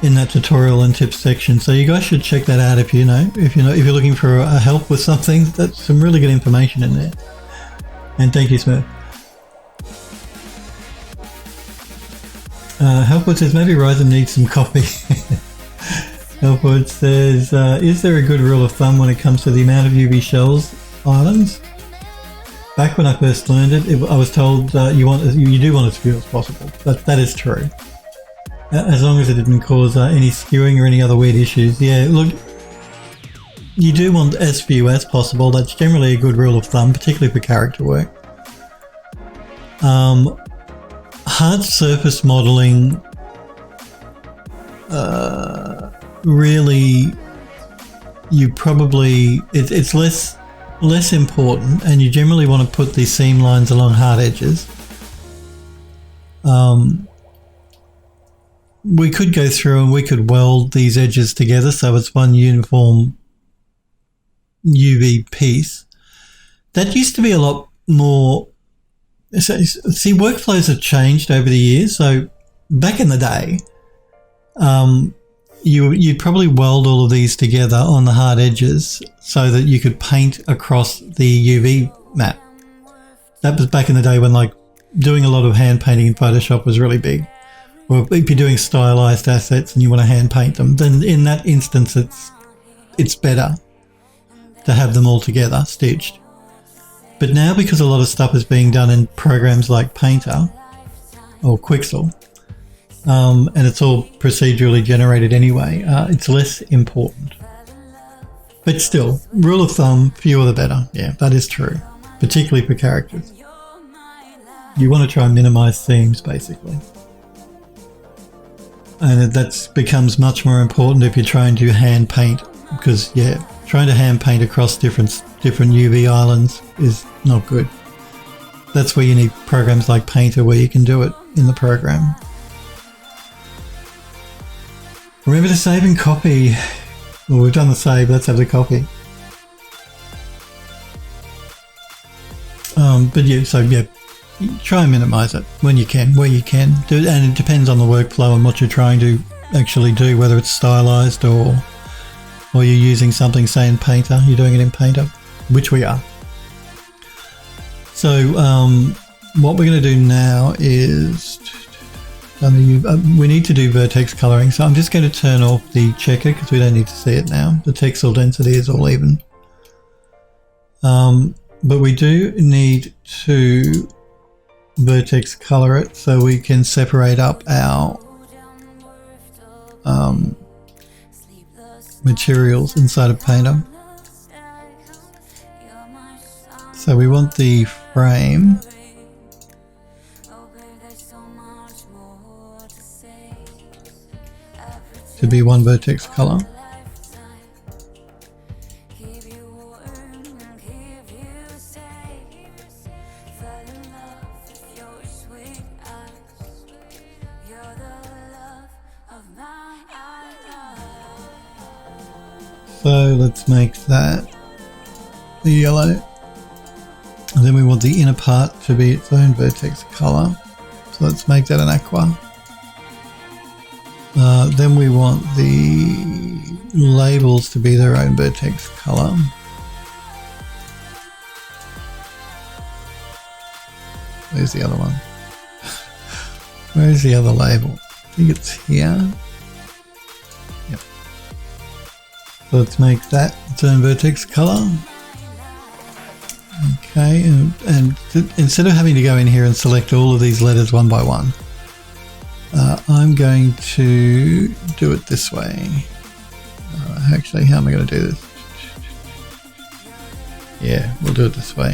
in that tutorial and tips section. So you guys should check that out if you're looking for a help with something. That's some really good information in there. And thank you, Smith. Helpwood says maybe Ryzen needs some coffee. Helpwood says, is there a good rule of thumb when it comes to the amount of UV shells islands? Back when I first learned it, I was told you do want as few as possible. That is true. As long as it didn't cause any skewing or any other weird issues. Yeah, look, you do want as few as possible. That's generally a good rule of thumb, particularly for character work. Hard surface modeling really, you probably it's less important, and you generally want to put these seam lines along hard edges. We could go through and we could weld these edges together so it's one uniform UV piece. That used to be a lot more. So, see, workflows have changed over the years. So back in the day, you'd probably weld all of these together on the hard edges so that you could paint across the UV map. That was back in the day when like doing a lot of hand painting in Photoshop was really big. Or if you're doing stylized assets and you want to hand paint them, then in that instance it's better to have them all together stitched. But now, because a lot of stuff is being done in programs like Painter or Quixel, and it's all procedurally generated anyway, it's less important. But still, rule of thumb, fewer the better. Yeah, that is true, particularly for characters. You want to try and minimize themes, basically. And that becomes much more important if you're trying to hand paint, because, yeah, trying to hand paint across different UV islands is not good. That's where you need programs like Painter where you can do it in the program. Remember to save and copy. Well, we've done the save, let's have the copy. But yeah, so yeah, try and minimize it when you can, where you can. And it depends on the workflow and what you're trying to actually do, whether it's stylized or you're using something, say in Painter, you're doing it in Painter, which we are. So what we're going to do now is, we need to do vertex coloring. So I'm just going to turn off the checker because we don't need to see it now. The textile density is all even. But we do need to vertex color it so we can separate up our materials inside of Painter. So we want the frame to be one vertex color. So let's make that the yellow. And then we want the inner part to be its own vertex color. So let's make that an aqua. Then we want the labels to be their own vertex color. Where's the other one? Where's the other label? I think it's here. Yep. So let's make that its own vertex color. Okay, and instead of having to go in here and select all of these letters one by one, I'm going to do it this way. Actually, how am I going to do this? Yeah, we'll do it this way.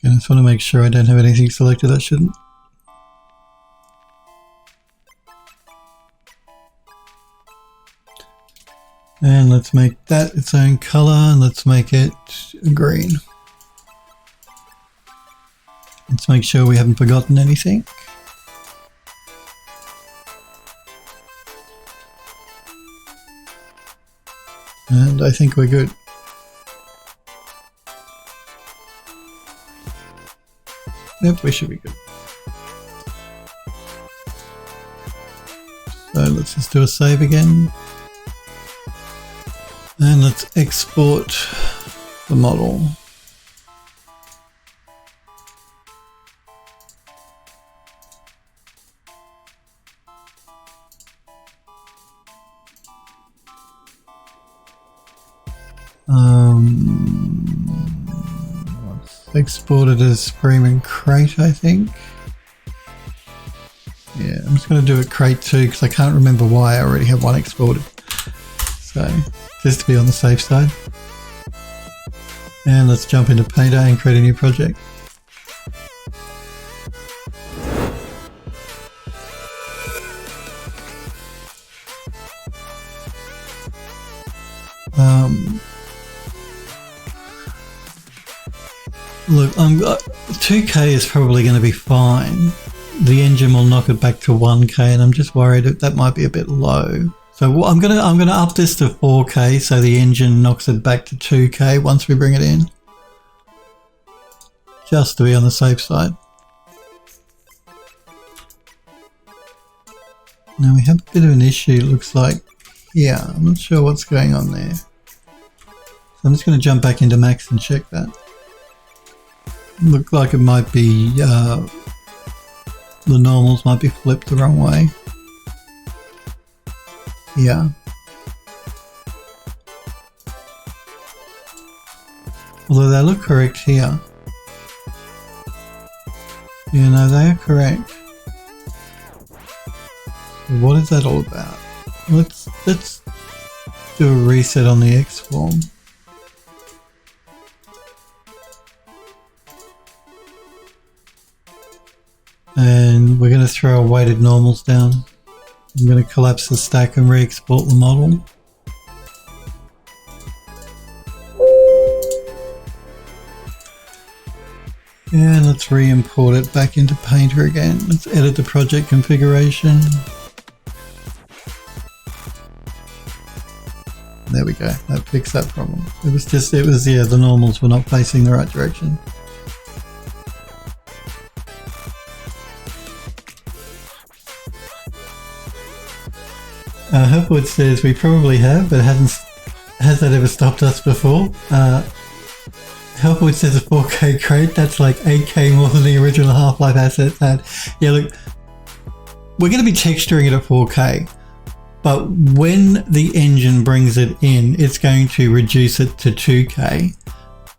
I just want to make sure I don't have anything selected that shouldn't. And let's make that its own color, and let's make it green. Let's make sure we haven't forgotten anything. And I think we're good. Yep, we should be good. So let's just do a save again. And let's export the model. Exported as frame and crate, I think. Yeah, I'm just going to do it crate 2 because I can't remember why I already have one exported. So, just to be on the safe side. And let's jump into Painter and create a new project. Look, 2K is probably going to be fine. The engine will knock it back to 1K, and I'm just worried that might be a bit low. So I'm gonna up this to 4K, so the engine knocks it back to 2K once we bring it in, just to be on the safe side. Now we have a bit of an issue, it looks like here. I'm not sure what's going on there. So I'm just going to jump back into Max and check that. Look like it might be the normals might be flipped the wrong way. Yeah. Although they look correct here. Yeah, no, they are correct. What is that all about? Let's do a reset on the X form. And we're going to throw our weighted normals down. I'm going to collapse the stack and re-export the model. And let's re-import it back into Painter again. Let's edit the project configuration. There we go, that fixed that problem. It was the normals were not facing the right direction. Hopwood says we probably have, but has that ever stopped us before? Hopwood says a 4K crate, that's like 8K more than the original Half-Life assets had. Yeah, look, we're going to be texturing it at 4K, but when the engine brings it in, it's going to reduce it to 2K.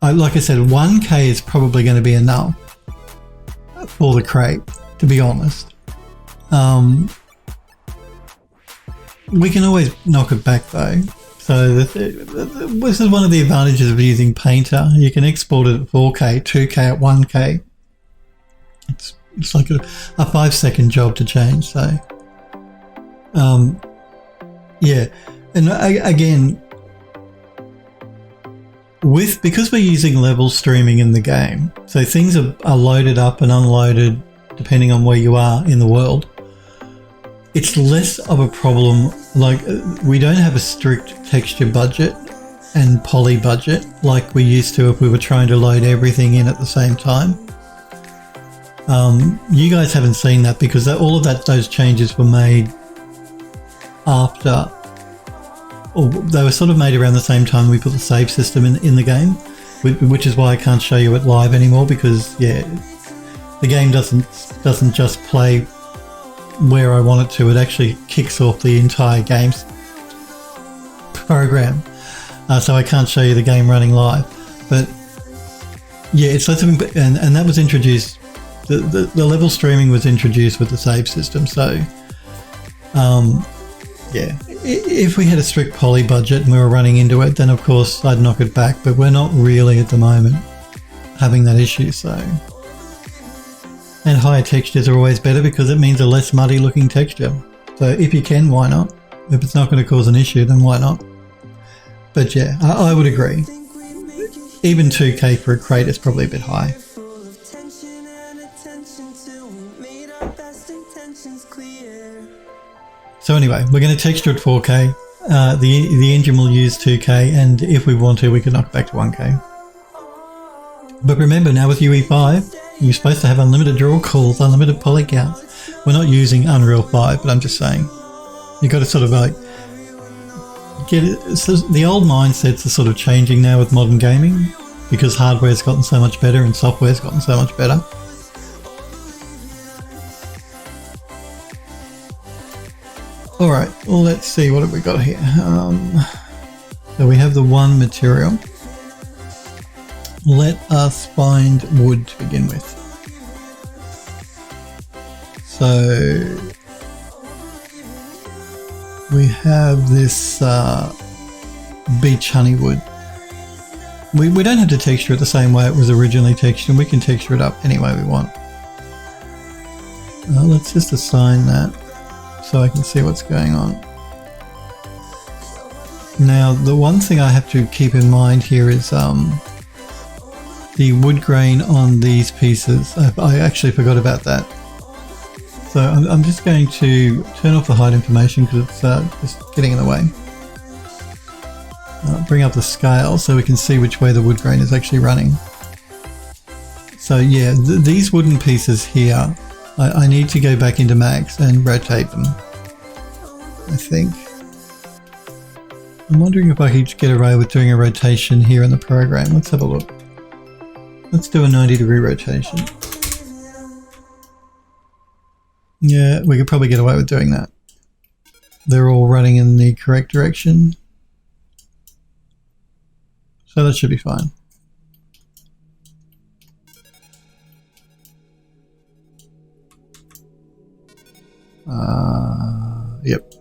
Like I said, 1K is probably going to be enough for the crate, to be honest. We can always knock it back though. So this is one of the advantages of using Painter. You can export it at 4K, 2K at 1K. It's like a 5-second job to change. So, yeah. And again, because we're using level streaming in the game, so things are loaded up and unloaded depending on where you are in the world. It's less of a problem. Like, we don't have a strict texture budget and poly budget like we used to if we were trying to load everything in at the same time. You guys haven't seen that because all of those changes were made after, or they were sort of made around the same time we put the save system in the game, which is why I can't show you it live anymore, because yeah, the game doesn't just play where I want it to. It actually kicks off the entire game's program, so I can't show you the game running live. But yeah, it's less of and that was introduced. The level streaming was introduced with the save system. So yeah, if we had a strict poly budget and we were running into it, then of course I'd knock it back. But we're not really at the moment having that issue. So. And higher textures are always better because it means a less muddy looking texture. So if you can, why not? If it's not going to cause an issue, then why not? But yeah, I would agree. Even 2K for a crate is probably a bit high. So anyway, we're going to texture at 4K. The engine will use 2K, and if we want to, we can knock it back to 1K. But remember, now with UE5, you're supposed to have unlimited draw calls, unlimited poly counts. We're not using Unreal 5, but I'm just saying, you've got to sort of like get it. So the old mindsets are sort of changing now with modern gaming because hardware's gotten so much better and software's gotten so much better. All right, well, let's see, what have we got here? So we have the one material. Let us find wood to begin with. So we have this beech honeywood. We don't have to texture it the same way it was originally textured, and we can texture it up any way we want. Let's just assign that so I can see what's going on. Now, the one thing I have to keep in mind here is the wood grain on these pieces. I actually forgot about that. So I'm just going to turn off the hide information because it's just getting in the way. Bring up the scale so we can see which way the wood grain is actually running. So yeah, these wooden pieces here, I need to go back into max and rotate them, I think. I'm wondering if I could get away with doing a rotation here in the program. Let's have a look. Let's do a 90-degree rotation. Yeah, we could probably get away with doing that. They're all running in the correct direction. So that should be fine. Yep.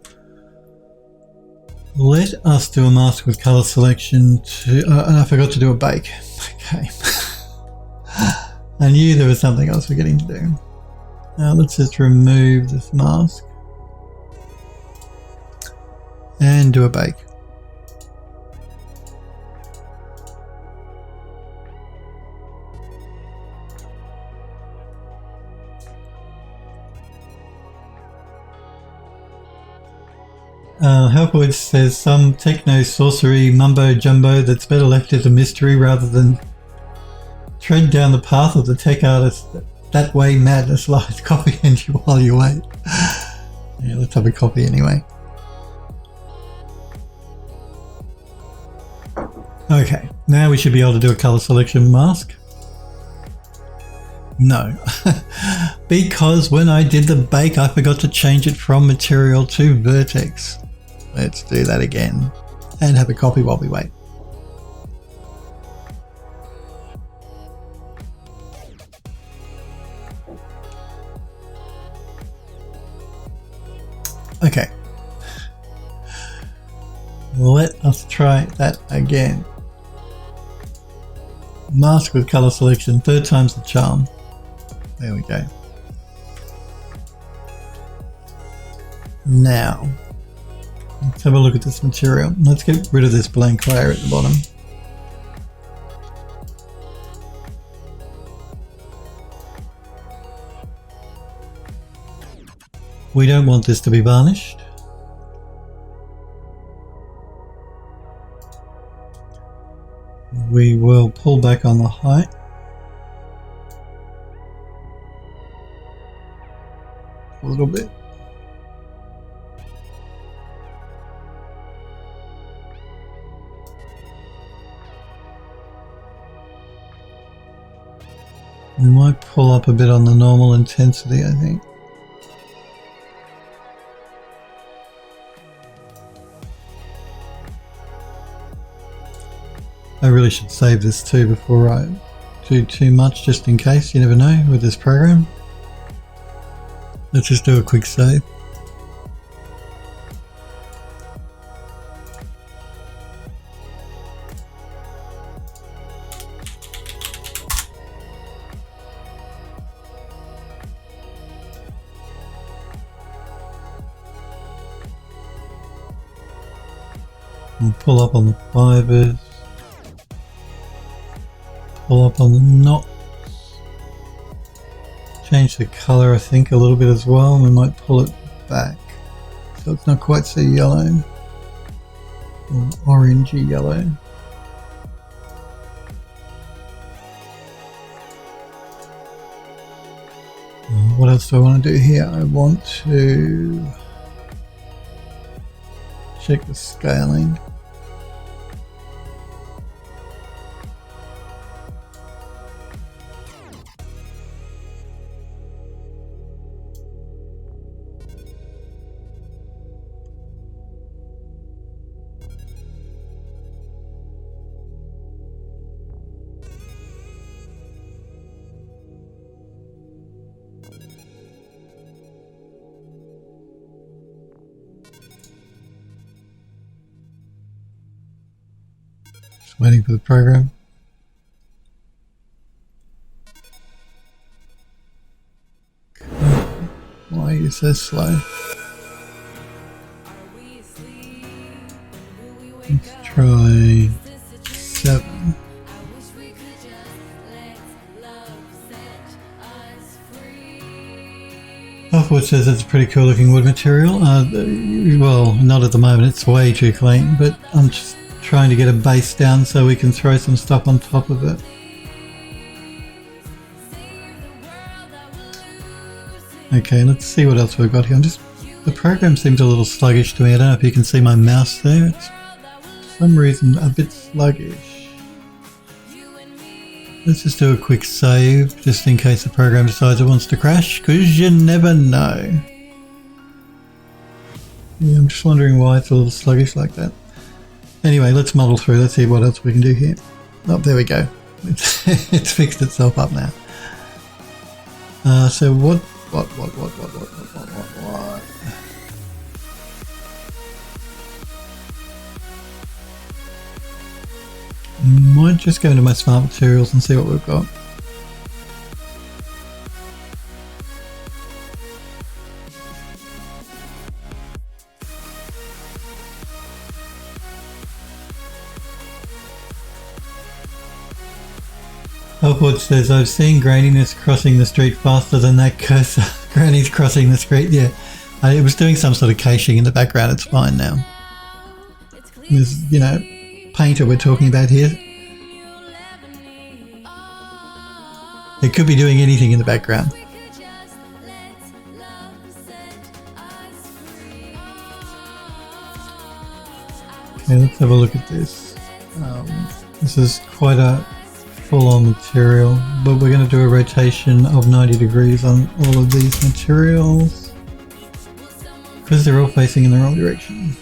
Let us do a mask with color selection to... and I forgot to do a bake. Okay. I knew there was something else forgetting to do. Now let's just remove this mask. And do a bake. Helpwood says some techno sorcery mumbo jumbo that's better left as a mystery rather than tread down the path of the tech artist. That way madness lies. Copy entry while you wait. Yeah, let's have a copy anyway. Okay, now we should be able to do a color selection mask. No, because when I did the bake I forgot to change it from material to vertex. Let's do that again and have a copy while we wait. Okay, let us try that again. Mask with color selection, third time's the charm. There we go. Now, let's have a look at this material. Let's get rid of this blank layer at the bottom. We don't want this to be varnished. We will pull back on the height. A little bit. We might pull up a bit on the normal intensity, I think. I really should save this too before I do too much, just in case, you never know with this program. Let's just do a quick save. We'll pull up on the fibers. Pull up on the knots. Change the color I think a little bit as well, and we might pull it back so it's not quite so yellow or orangey yellow. What else do I want to do here? I want to check the scaling. Waiting for the program. Why are you so slow? Let's try 7. Offwood says it's a pretty cool looking wood material. Well, not at the moment, it's way too clean, but I'm just trying to get a base down so we can throw some stuff on top of it. Okay, let's see what else we've got here. The program seems a little sluggish to me. I don't know if you can see my mouse there. It's for some reason a bit sluggish. Let's just do a quick save, just in case the program decides it wants to crash, because you never know. Yeah, I'm just wondering why it's a little sluggish like that. Anyway, let's muddle through. Let's see what else we can do here. Oh, there we go. It's fixed itself up now. So what? Might just go into my smart materials and see what we've got. Upward says, I've seen graininess crossing the street faster than that cursor. Granny's crossing the street, yeah. It was doing some sort of caching in the background, it's fine now. There's, you know, painter we're talking about here. It could be doing anything in the background. Okay, let's have a look at this. This is quite a full-on material, but we're going to do a rotation of 90 degrees on all of these materials because they're all facing in the wrong direction.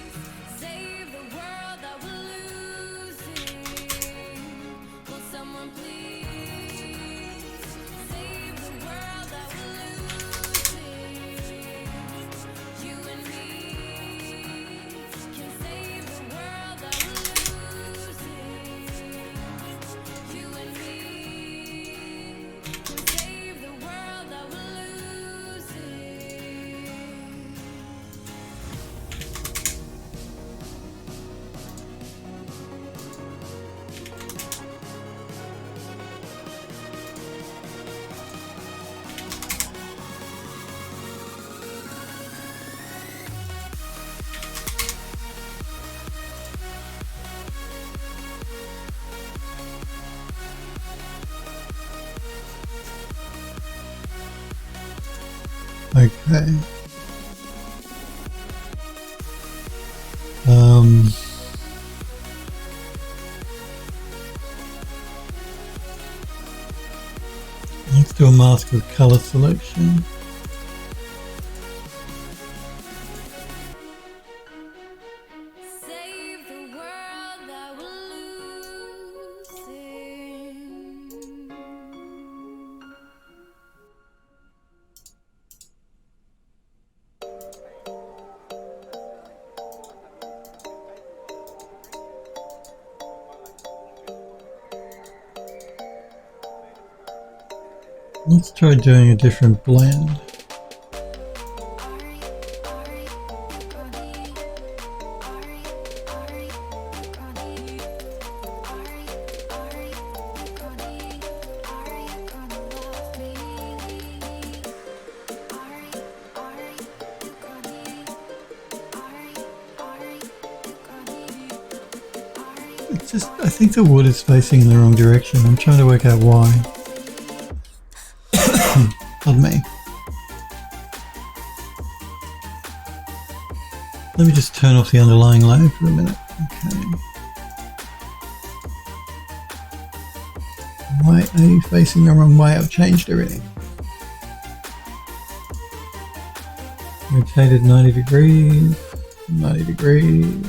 Okay. Let's do a mask with color selection. Let's try doing a different blend. It's just, I think the wood is facing in the wrong direction. I'm trying to work out why. Pardon me. Let me just turn off the underlying layer for a minute. Okay. Why are you facing the wrong way? I've changed everything. Rotated 90 degrees, 90 degrees.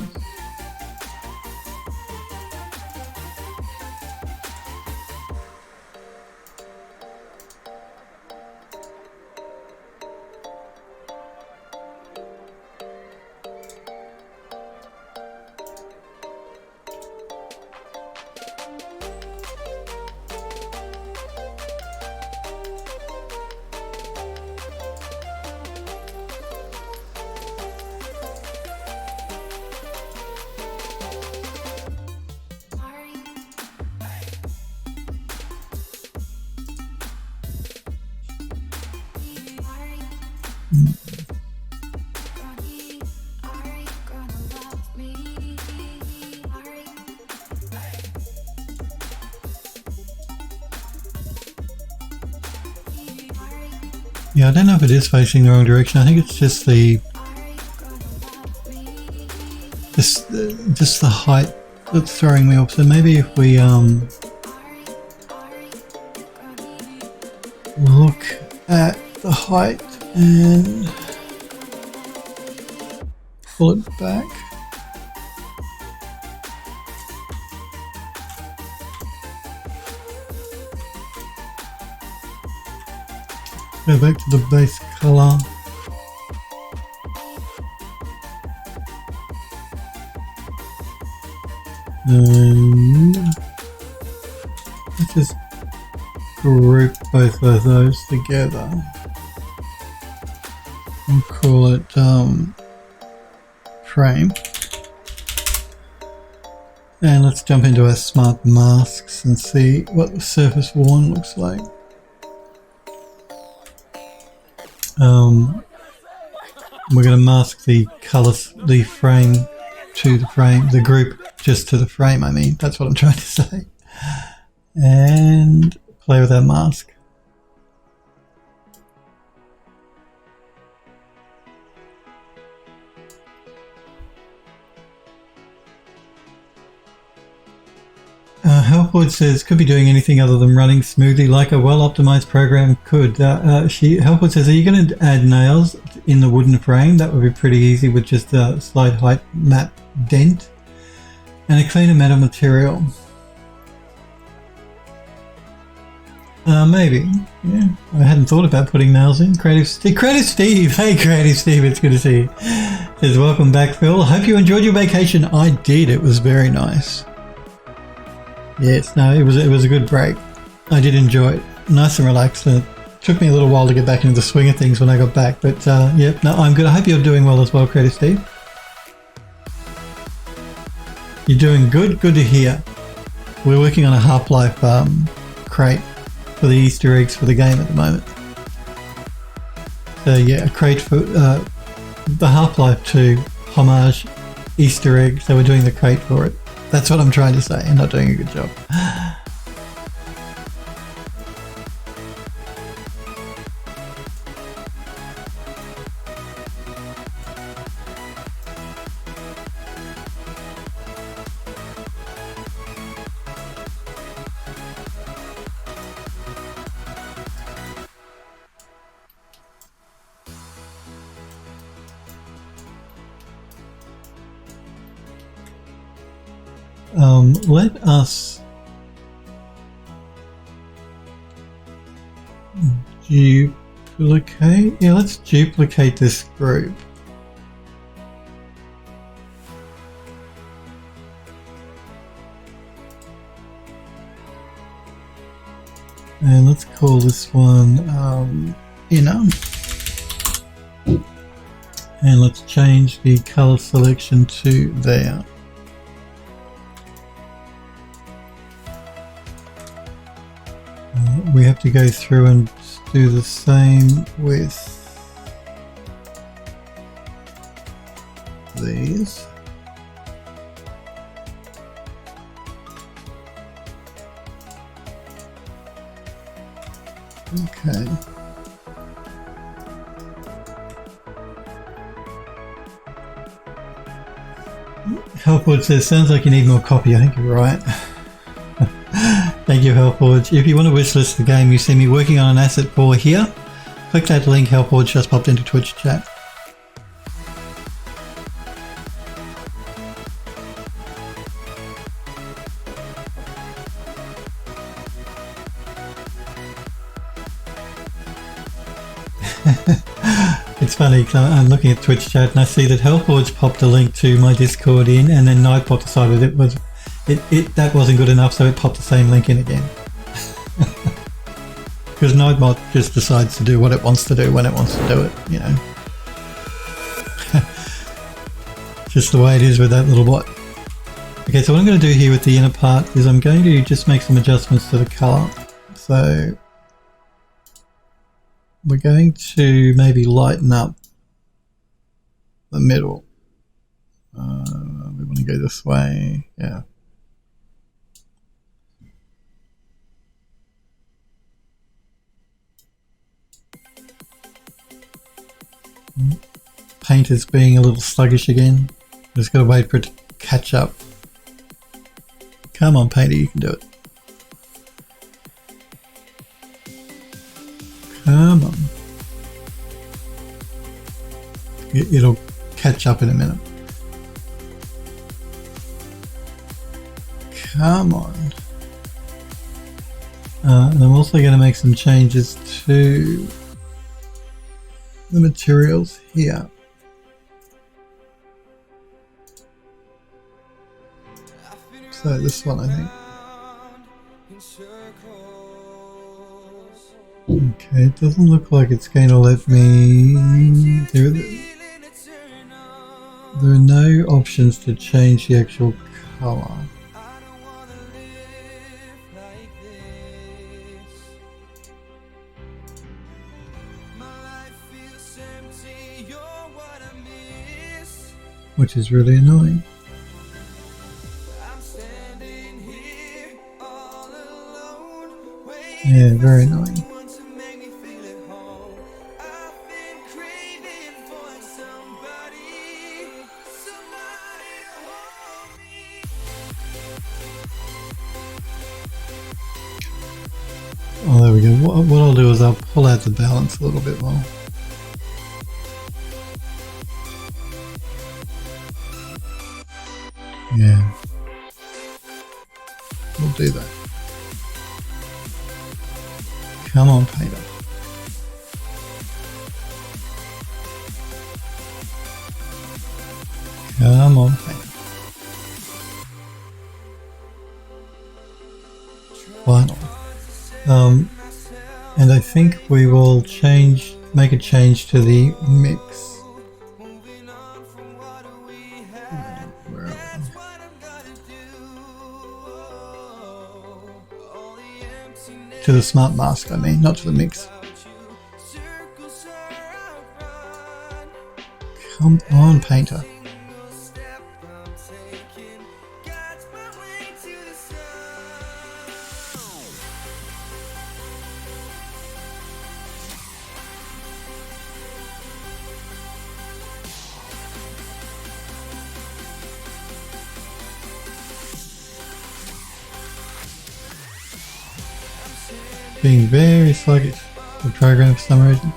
Yeah, I don't know if it is facing the wrong direction. I think it's just the just the height that's throwing me off. So maybe if we look at the height and pull it back. Go back to the base color. And let's just group both of those together. We'll call it frame. And let's jump into our smart masks and see what the surface worn looks like. We're going to mask the colours, the frame to the frame, the group just to the frame, I mean, that's what I'm trying to say. And play with our mask. Helpwood says, could be doing anything other than running smoothly like a well-optimized program could. Helpwood says, are you going to add nails in the wooden frame? That would be pretty easy with just a slide height map dent and a cleaner metal material. Maybe. Yeah, I hadn't thought about putting nails in. Creative Steve. Hey, Creative Steve, it's good to see you. Says, welcome back, Phil. Hope you enjoyed your vacation. I did. It was very nice. Yes, no, it was a good break. I did enjoy it. Nice and relaxed. And it took me a little while to get back into the swing of things when I got back. But yep, no, I'm good. I hope you're doing well as well, Creative Steve. You're doing good. Good to hear. We're working on a Half-Life crate for the Easter eggs for the game at the moment. So yeah, a crate for the Half-Life 2 homage Easter egg. So we're doing the crate for it. That's what I'm trying to say. I'm not doing a good job. Let us duplicate. Yeah, let's duplicate this group. And let's call this one inner. And let's change the color selection to there. We have to go through and do the same with these. Okay. Helpwood says, sounds like you need more copy. I think you're right. Thank you, Helpwood. If you want to wishlist the game, you see me working on an asset for here. Click that link. Helpwood just popped into Twitch chat. It's funny, I'm looking at Twitch chat and I see that Helpwood's popped a link to my Discord in, and then Nightbot decided that wasn't good enough, so it popped the same link in again. Because Nightbot just decides to do what it wants to do when it wants to do it, you know. Just the way it is with that little bot. Okay, so what I'm going to do here with the inner part is I'm going to just make some adjustments to the color. So we're going to maybe lighten up the middle. We want to go this way, yeah. Paint is being a little sluggish again. Just got to wait for it to catch up. Come on, Painter, you can do it. Come on. It'll catch up in a minute. Come on. And I'm also going to make some changes to the materials here. So this one, I think. Okay, it doesn't look like it's going to let me... There are no options to change the actual colour. Which is really annoying. Yeah, very annoying. Oh, there we go. What I'll do is I'll pull out the balance a little bit more. Yeah. We'll do that. Come on, Peter. Come on, Peter. Final. And I think we will make a change to the mix. Where are we? To the smart mask, I mean, not to the mix. Come on, Painter. Being very sluggish, the program for some reason.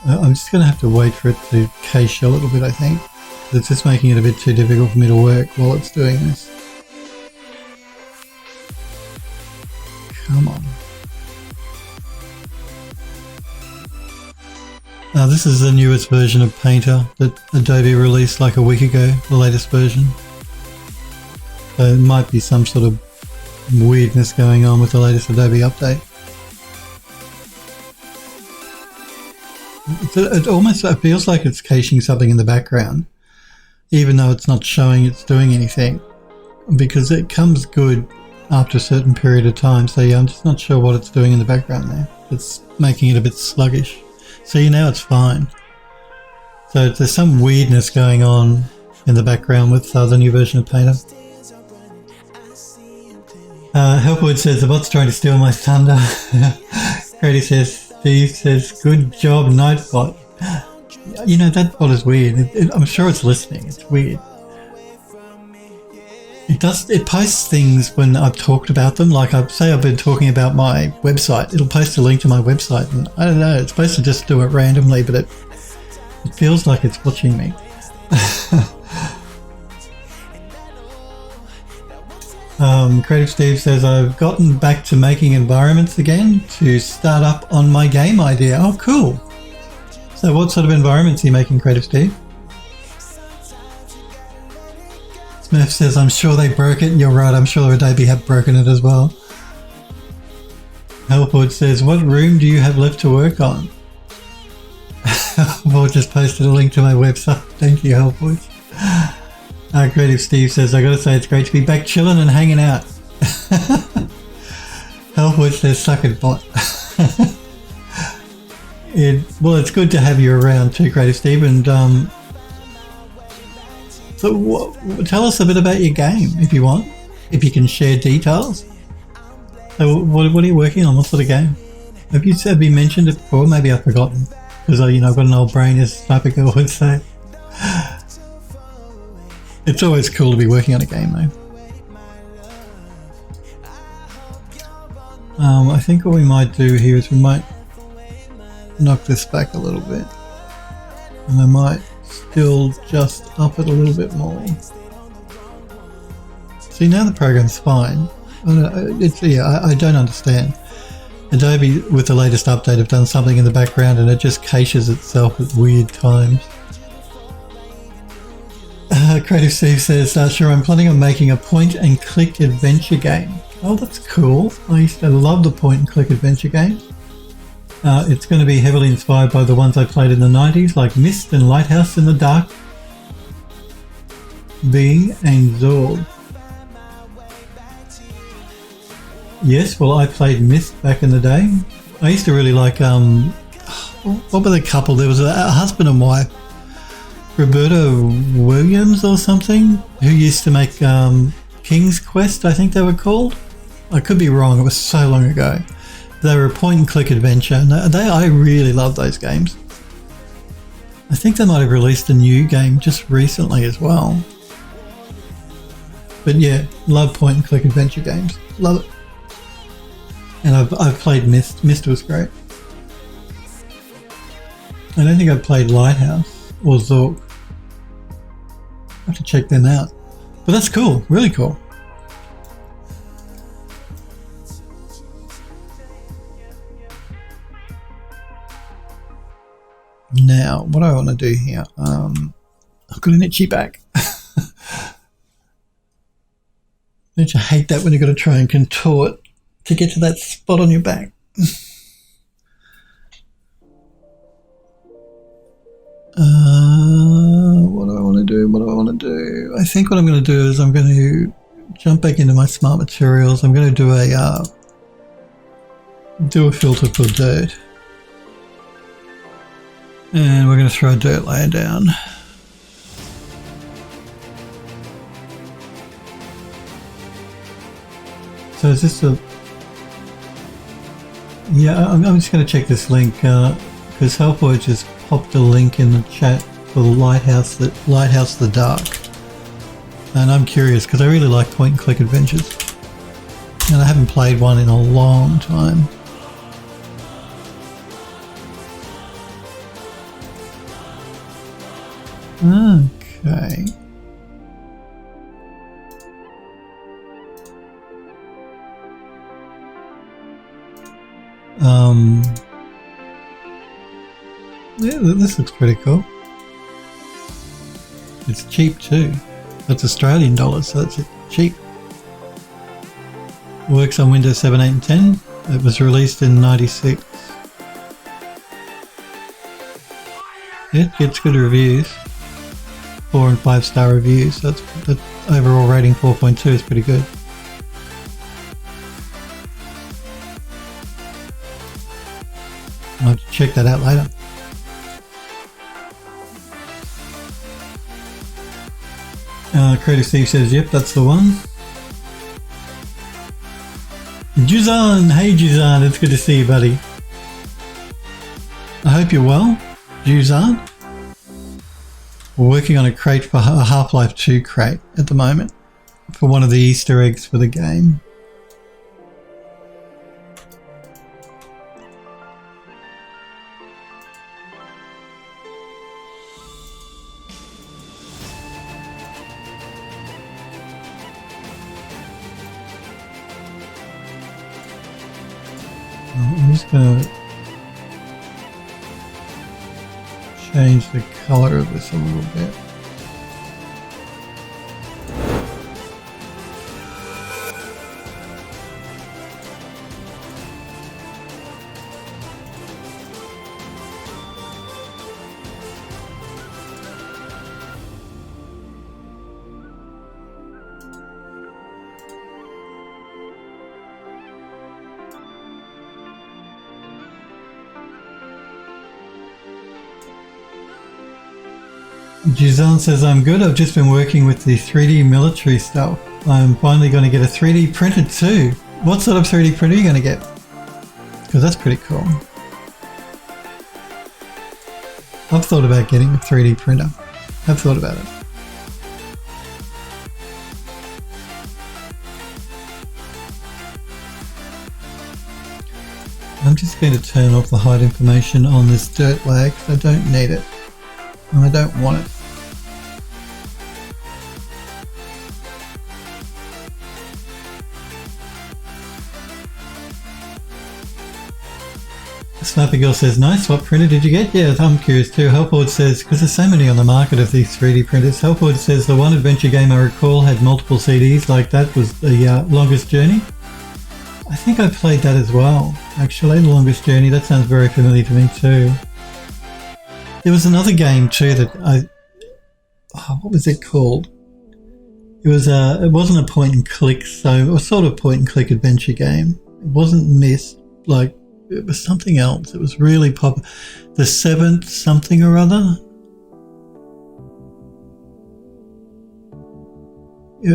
I'm just going to have to wait for it to cache a little bit, I think. It's just making it a bit too difficult for me to work while it's doing this. Come on. Now this is the newest version of Painter that Adobe released like a week ago, the latest version. So it might be some sort of weirdness going on with the latest Adobe update. It almost feels like it's caching something in the background, even though it's not showing it's doing anything, because it comes good after a certain period of time. So yeah, I'm just not sure what it's doing in the background there. It's making it a bit sluggish. See, now it's fine. So there's some weirdness going on in the background with the new version of Painter. Helpwood says, the bot's trying to steal my thunder. Grady says, Steve says, good job, Nightbot. You know, that bot is weird. I'm sure it's listening. It's weird. It posts things when I've talked about them. Like I've been talking about my website. It'll post a link to my website, and I don't know, it's supposed to just do it randomly, but it feels like it's watching me. Creative Steve says, I've gotten back to making environments again to start up on my game idea. Oh, cool. So what sort of environments are you making, Creative Steve? Smith says, I'm sure they broke it. You're right, I'm sure Adobe have broken it as well. Helpwood says, what room do you have left to work on? Well, just posted a link to my website. Thank you, Helpwood. Creative Steve says, I gotta say it's great to be back chilling and hanging out. Healthwood says, suck it, bot. Well, it's good to have you around too, Creative Steve. And so tell us a bit about your game, if you want, if you can share details. So what are you working on? What sort of game? Have you mentioned it before? Maybe I've forgotten. Because, I've got an old brain, as Sniper Girl would say. It's always cool to be working on a game, though. I think what we might do here is we might knock this back a little bit. And I might still just up it a little bit more. See, now the program's fine. I don't understand. Adobe, with the latest update, have done something in the background and it just caches itself at weird times. Creative Steve says, sure, I'm planning on making a point-and-click adventure game. Oh, that's cool. I used to love the point-and-click adventure games. It's going to be heavily inspired by the ones I played in the 90s, like Myst and Lighthouse in the Dark, Bing and Zorg. Yes, well, I played Myst back in the day. I used to really like, what were the couple? There was a husband and wife, Roberta Williams or something, who used to make King's Quest, I think they were called. I could be wrong, it was so long ago. They were a point-and-click adventure, and I really love those games. I think they might have released a new game just recently as well. But yeah, love point-and-click adventure games. Love it. And I've played Myst. Myst was great. I don't think I've played Lighthouse or Zork. I have to check them out. But that's cool. Really cool. Now, what I want to do here, I've got an itchy back. Don't you hate that when you've got to try and contort to get to that spot on your back? What do I want to do? I think what I'm going to do is I'm going to jump back into my Smart Materials. I'm going to do a filter for dirt. And we're going to throw a dirt layer down. So is this a... Yeah, I'm just going to check this link because Helpword just popped a link in the chat for the Lighthouse the Dark. And I'm curious because I really like point-and-click adventures. And I haven't played one in a long time. Okay. Yeah, this looks pretty cool. It's cheap too. That's Australian dollars, so that's cheap. Works on Windows 7, 8 and 10. It was released in 96. It gets good reviews. 4 and 5 star reviews. So that's overall rating 4.2 is pretty good. I'll have to check that out later. Creative Steve says, yep, that's the one. Juzan, hey Juzan, it's good to see you, buddy. I hope you're well, Juzan. We're working on a crate for a Half-Life 2 crate at the moment for one of the Easter eggs for the game. I'm just going to change the color of this a little bit. Jizan says, I'm good. I've just been working with the 3D military stuff. I'm finally going to get a 3D printer too. What sort of 3D printer are you going to get? Because that's pretty cool. I've thought about getting a 3D printer. I've thought about it. I'm just going to turn off the hide information on this dirt lag because I don't need it. And I don't want it. Snappy Girl says, nice, what printer did you get? Yeah, I'm curious too. Helpwood says, because there's so many on the market of these 3D printers, Helpwood says the one adventure game I recall had multiple CDs like that was the Longest Journey. I think I played that as well, actually, The Longest Journey. That sounds very familiar to me too. There was another game too that what was it called? It wasn't a point and click, so it was sort of point and click adventure game. It wasn't Myst, like, it was something else. It was really popular. The Seventh something or other.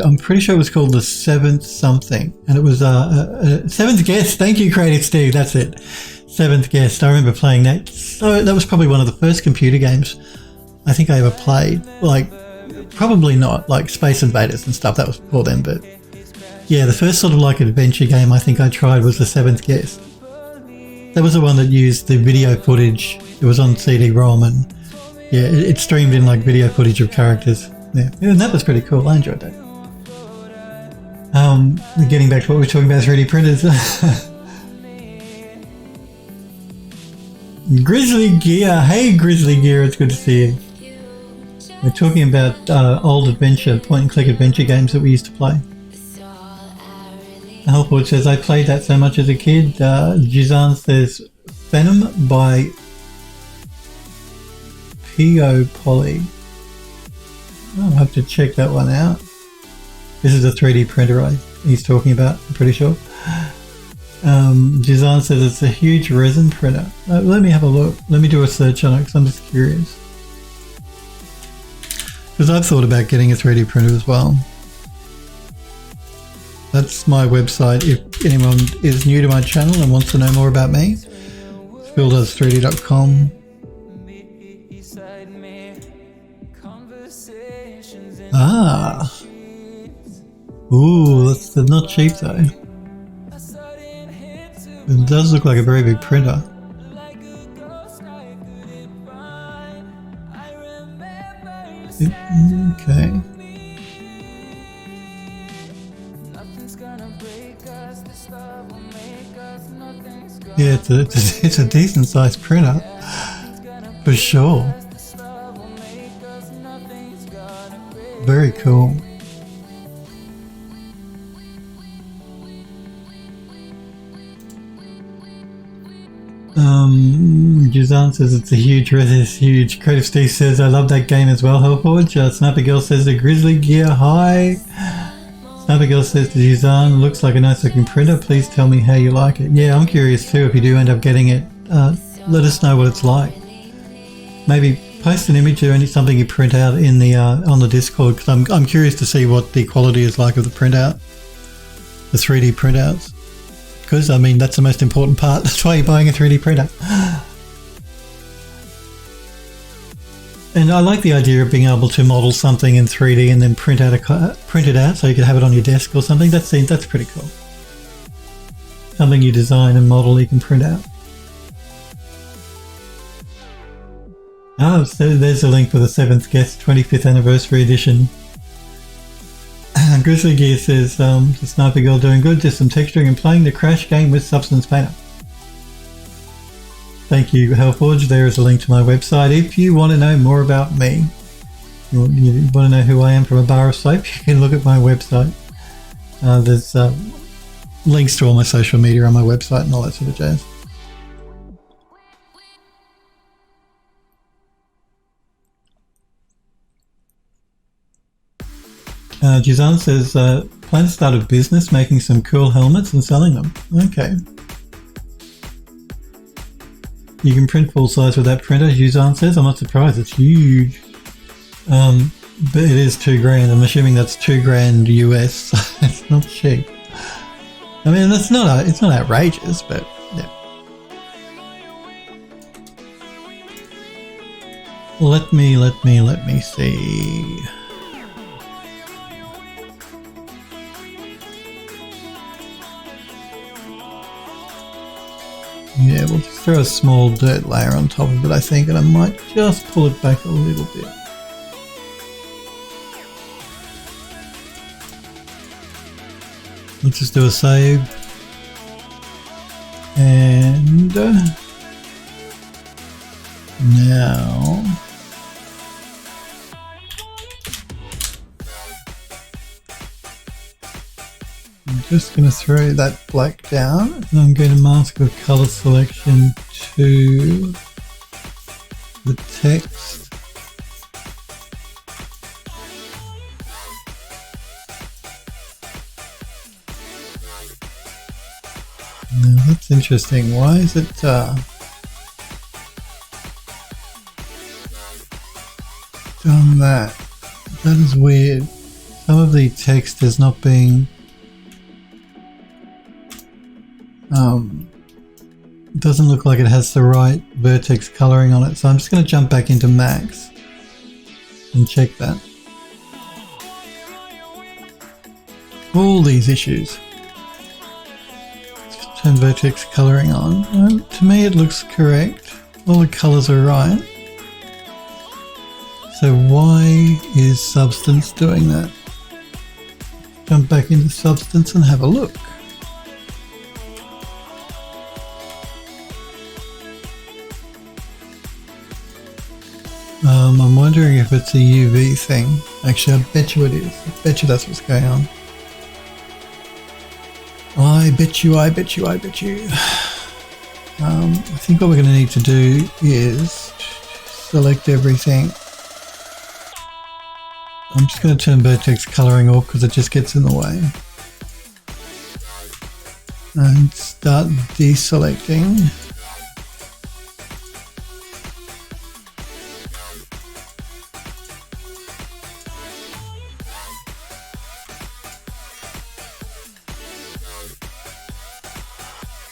I'm pretty sure it was called The Seventh something, and it was Seventh Guest. Thank you, Creative Steve. That's it. Seventh Guest. I remember playing that. So that was probably one of the first computer games I think I ever played. Like, probably not like Space Invaders and stuff. That was before then, but yeah, the first sort of like adventure game I think I tried was The Seventh Guest. That was the one that used the video footage. It was on CD-ROM, and yeah, it streamed in like video footage of characters. Yeah, and that was pretty cool. I enjoyed that. Getting back to what we were talking about, 3D printers. Grizzly Gear. Hey, Grizzly Gear, it's good to see you. We're talking about old adventure, point-and-click adventure games that we used to play. Helpwood says, I played that so much as a kid. Jizan says, Venom by P.O. Poly. I'll have to check that one out. This is a 3D printer he's talking about, I'm pretty sure. Jizan says it's a huge resin printer. Let me have a look. Let me do a search on it because I'm just curious. Because I've thought about getting a 3D printer as well. That's my website. If anyone is new to my channel and wants to know more about me, it's phildoes3d.com. Ah. Ooh, that's not cheap though. It does look like a very big printer. Okay. Yeah, it's a decent sized printer, for sure. Very cool. Juzan says it's a huge resin, it's huge. Creative Steve says I love that game as well. Helpwood. Sniper Girl says the Grizzly Gear. Hi. Sniper Girl says to Juzan, looks like a nice looking printer. Please tell me how you like it. Yeah, I'm curious too. If you do end up getting it, let us know what it's like. Maybe post an image or something you print out in the on the Discord, because I'm curious to see what the quality is like of the printout, the 3D printouts. Because, I mean, that's the most important part. That's why you're buying a 3D printer. And I like the idea of being able to model something in 3D and then print it out so you can have it on your desk or something. That's pretty cool. Something you design and model you can print out. Oh, so there's a link for the 7th Guest 25th Anniversary Edition. Grizzly Gear says, the Sniper Girl doing good, just some texturing and playing the Crash game with Substance Painter. Thank you, Hellforge. There is a link to my website. If you want to know more about me, you want to know who I am from a bar of soap, you can look at my website. There's links to all my social media on my website and all that sort of jazz. Jizan says, plan to start a business making some cool helmets and selling them. Okay. You can print full size with that printer, Jizan says. I'm not surprised, it's huge. But it is $2,000. I'm assuming that's $2,000 US. It's not cheap. I mean, it's not outrageous, but yeah. Let me see. Yeah, we'll just throw a small dirt layer on top of it, I think, and I might just pull it back a little bit. Let's just do a save. And now I'm just going to throw that black down, and I'm going to mask the color selection to the text. Now that's interesting. Why is it done that? That is weird. Some of the text is not being doesn't look like it has the right vertex coloring on it, so I'm just going to jump back into Max and check that. All these issues. Let's turn vertex coloring on. And to me it looks correct. All the colors are right. So why is Substance doing that? Jump back into Substance and have a look. I'm wondering if it's a UV thing. Actually, I bet you it is. I bet you that's what's going on. I bet you. I think what we're going to need to do is select everything. I'm just going to turn vertex coloring off because it just gets in the way. And start deselecting.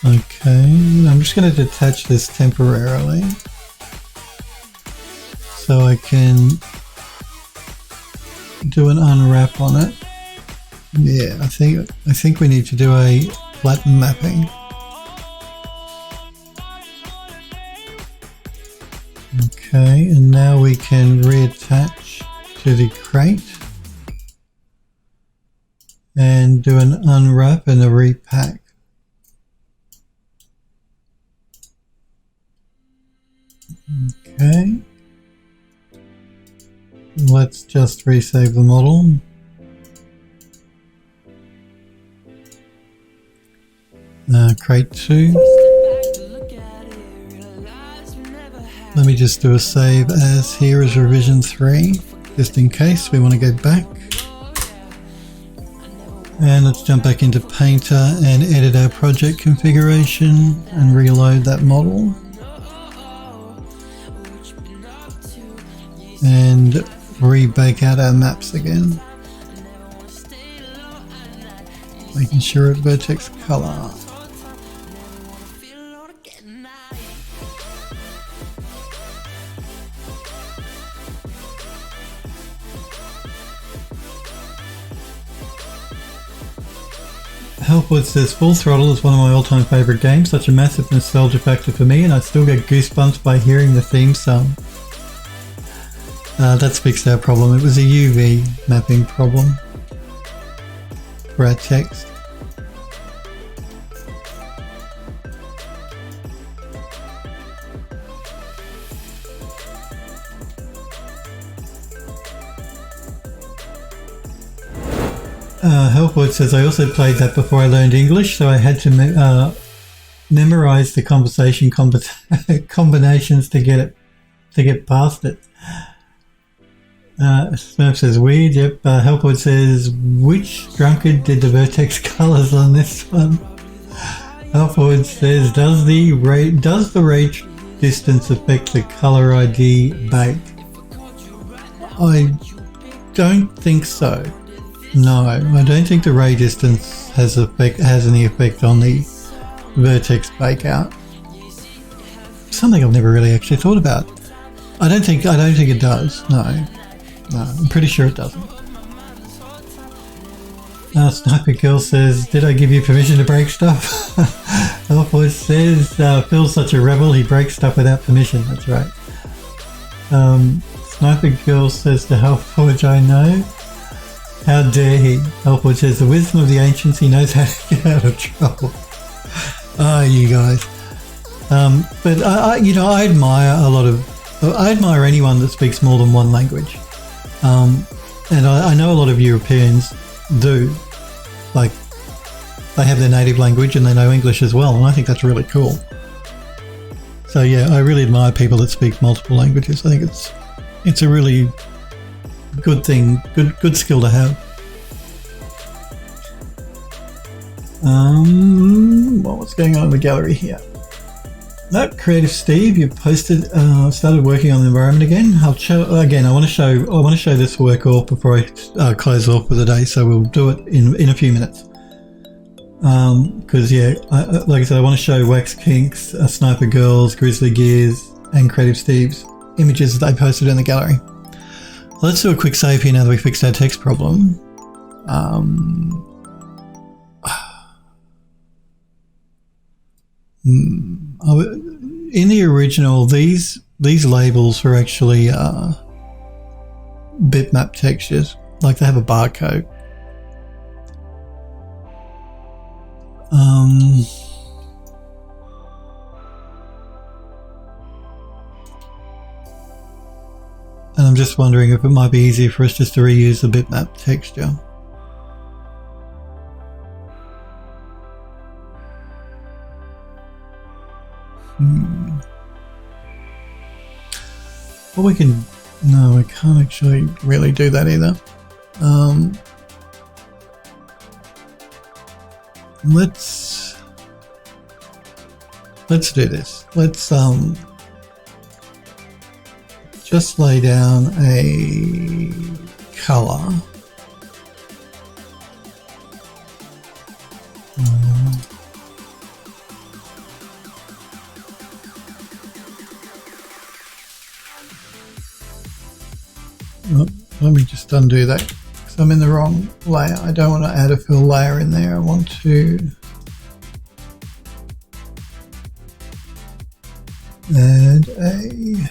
Okay, I'm just going to detach this temporarily so I can do an unwrap on it. Yeah, I think we need to do a flatten mapping. Okay, and now we can reattach to the crate and do an unwrap and a repack. Okay, let's just resave the model. Crate 2. Let me just do a save as here is revision 3, just in case we want to go back. And let's jump back into Painter and edit our project configuration and reload that model. And re-bake out our maps again, making sure it's vertex color. Helpwood says Full Throttle is one of my all-time favourite games, such a massive nostalgia factor for me, and I still get goosebumps by hearing the theme song. That's fixed our problem. It was a UV mapping problem for our text. Helpwood says I also played that before I learned English, so I had to memorize the conversation combinations to get past it. Smurf says weird. Yep. Helpwood says which drunkard did the vertex colors on this one? Helpwood says does the range distance affect the color ID bake? I don't think so. No, I don't think the ray distance has any effect on the vertex bakeout. Something I've never really actually thought about. I don't think it does. No, I'm pretty sure it doesn't. Sniper Girl says, "Did I give you permission to break stuff?" Elfboy says, "Phil's such a rebel. He breaks stuff without permission." That's right. Sniper Girl says to Hellforge, "I know." How dare he? Hellforge says, "The wisdom of the ancients. He knows how to get out of trouble." You guys. But I admire anyone that speaks more than one language. And I know a lot of Europeans do. Like, they have their native language and they know English as well, and I think that's really cool. So yeah, I really admire people that speak multiple languages. I think it's a really good thing, good skill to have. What's going on in the gallery here? No, Creative Steve, you posted, started working on the environment again. I want to show this work off before I close off for the day. So we'll do it in a few minutes. Because like I said, I want to show Wax Kinks, Sniper Girls, Grizzly Gears, and Creative Steve's images that they posted in the gallery. Let's do a quick save here now that we fixed our text problem. In the original, these labels were actually bitmap textures, like they have a barcode. And I'm just wondering if it might be easier for us just to reuse the bitmap texture. Well, no, we can't actually really do that either. Let's do this. Let's just lay down a color. Let me just undo that because I'm in the wrong layer. I don't want to add a fill layer in there. I want to add a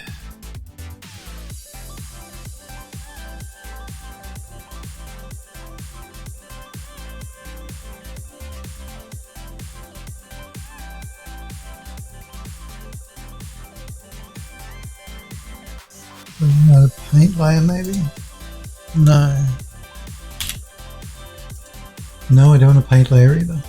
another paint layer maybe? No, I don't want a paint layer either.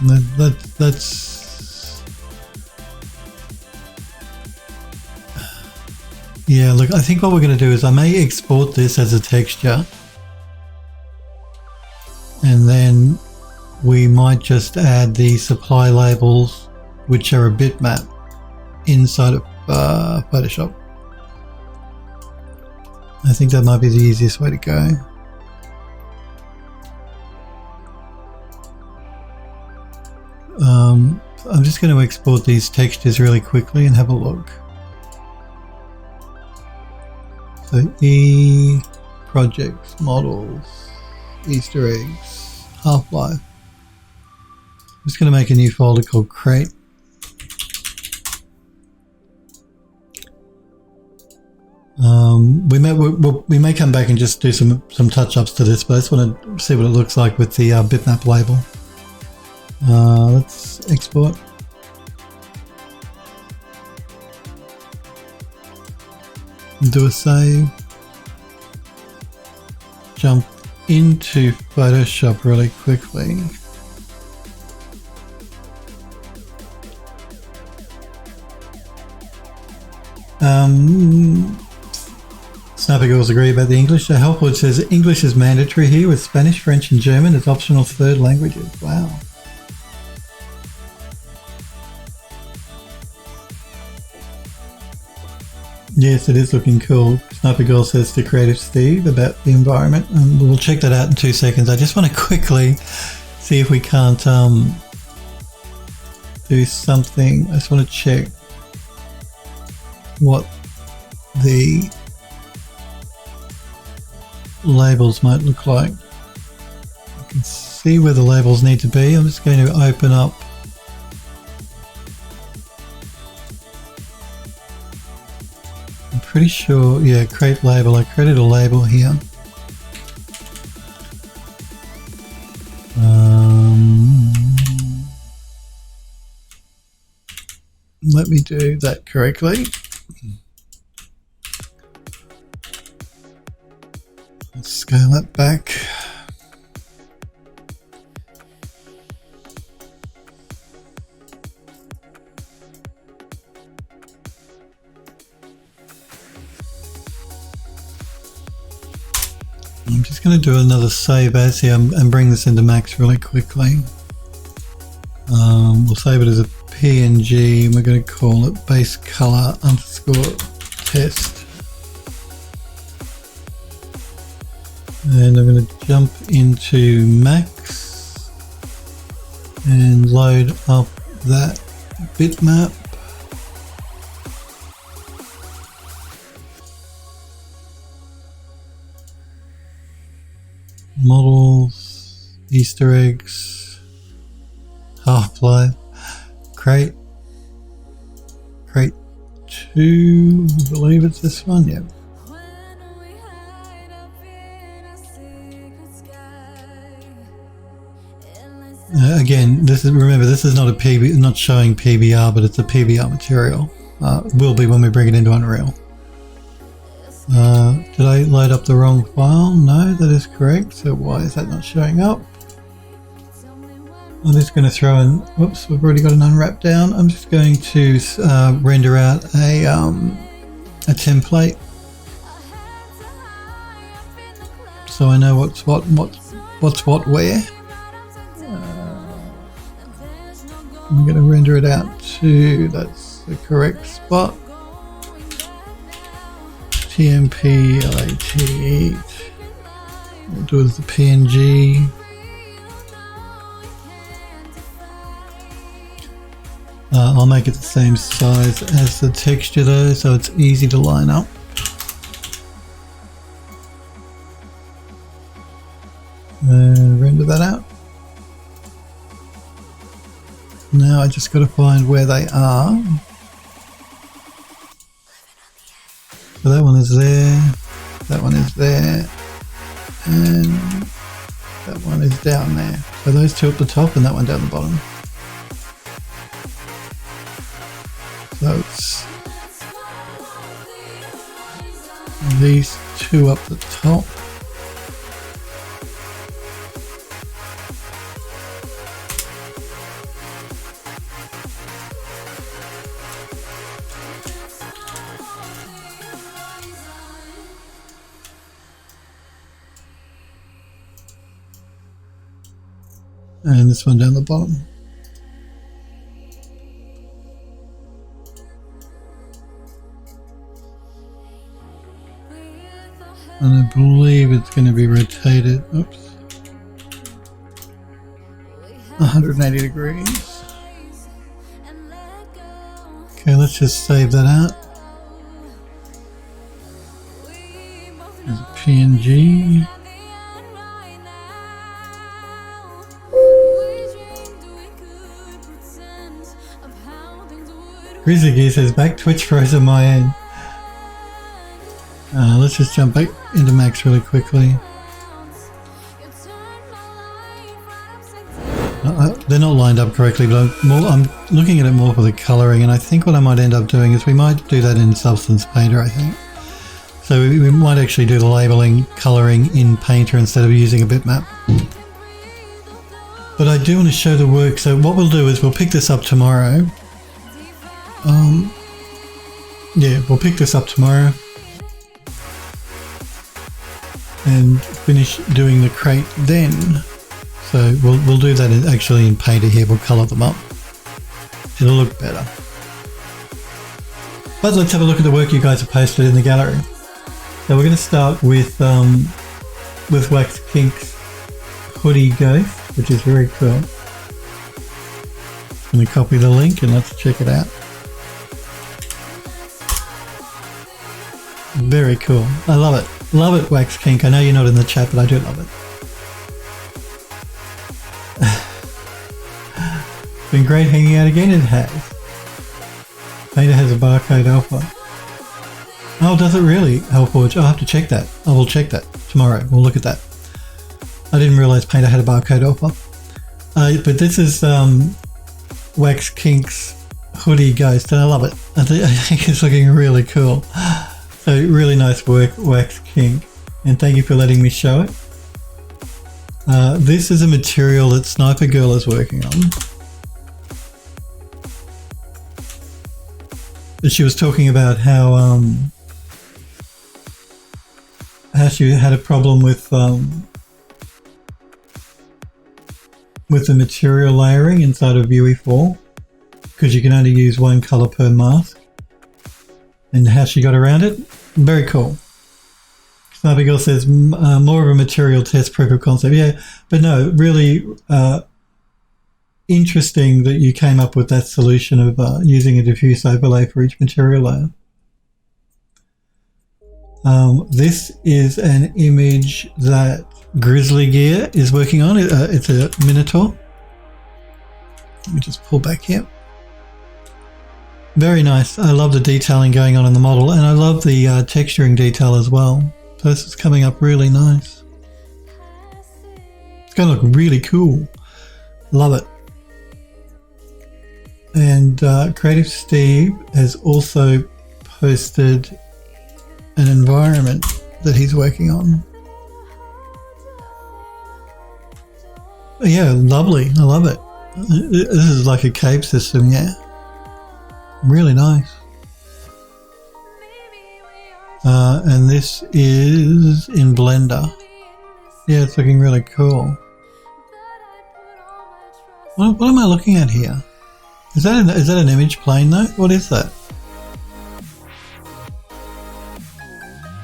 No, that's yeah, look, I think what we're going to do is I may export this as a texture, and then we might just add the supply labels, which are a bitmap, inside of Photoshop. I think that might be the easiest way to go. I'm just going to export these textures really quickly and have a look. So projects, models, Easter eggs, Half-Life. I'm just going to make a new folder called Crate. We may come back and just do some touch-ups to this, but I just want to see what it looks like with the bitmap label. Let's export. Do a save. Jump into Photoshop really quickly. Sniper Girls agree about the English. So Helpwood says English is mandatory here with Spanish, French and German as optional third languages. Wow. Yes, it is looking cool. Sniper Girl says to Creative Steve about the environment. We'll check that out in 2 seconds. I just want to quickly see if we can't do something. I just want to check what the labels might look like. You can see where the labels need to be. I'm just going to open up pretty sure, yeah, create label. I created a label here. Let me do that correctly. Let's scale that back. I'm just going to do another save as here and bring this into Max really quickly. We'll save it as a PNG and we're going to call it base color underscore test. And I'm going to jump into Max and load up that bitmap. Models, Easter eggs, Half-Life, crate 2, I believe it's this one, yeah. Again, this is, remember, this is not a PB, not showing PBR, but it's a PBR material. Will be when we bring it into Unreal. Did I load up the wrong file? No, that is correct. So why is that not showing up? I'm just going to throw in, whoops, we've already got an unwrap down. I'm just going to render out a template. So I know what's what where. I'm going to render it out to, that's the correct spot. TMP LAT8. We'll do it as a PNG. I'll make it the same size as the texture though, so it's easy to line up. Render that out. Now I just got to find where they are. So that one is there, that one is there, and that one is down there. So those two up the top and that one down the bottom. So it's these two up the top. And this one down the bottom. And I believe it's going to be rotated, oops, 180 degrees. Okay, let's just save that out as a PNG. Grizzly Gear says back Twitch froze on my end. Let's just jump back into Max really quickly. They're not lined up correctly, but I'm looking at it more for the colouring, and I think what I might end up doing is we might do that in Substance Painter, I think. So we might actually do the labelling, colouring in Painter instead of using a bitmap. But I do want to show the work, so what we'll do is we'll pick this up tomorrow. Yeah, we'll pick this up tomorrow. and finish doing the crate then. So we'll do that actually in Painter here. We'll colour them up. It'll look better. But let's have a look at the work you guys have posted in the gallery. So we're going to start with Wax Kink's Hoodie Ghost, which is very cool. I'm going to copy the link and let's check it out. Very cool. I love it. Love it, Wax Kink. I know you're not in the chat, but I do love it. Been great hanging out again. It has. Painter has a barcode offer. Oh, does it really? Hellforge. I'll have to check that. I will check that tomorrow. We'll look at that. I didn't realise Painter had a barcode offer. But this is Wax Kink's Hoodie Ghost, and I love it. I think it's looking really cool. So really nice work, Wax Kink, and thank you for letting me show it. This is a material that Sniper Girl is working on. She was talking about how she had a problem with the material layering inside of UE4 because you can only use one color per mask, and how she got around it. Very cool. Sniper Girl says more of a material test, proof of concept. Yeah, but no, really interesting that you came up with that solution of using a diffuse overlay for each material layer. This is an image that Grizzly Gear is working on. It's a Minotaur. Let me just pull back here. Very nice. I love the detailing going on in the model, and I love the texturing detail as well. So this is coming up really nice. It's going to look really cool. Love it. And Creative Steve has also posted an environment that he's working on. Yeah, lovely. I love it. This is like a cave system, yeah. Really nice. And this is in Blender. Yeah, it's looking really cool. What am I looking at here? Is that an image plane though? What is that?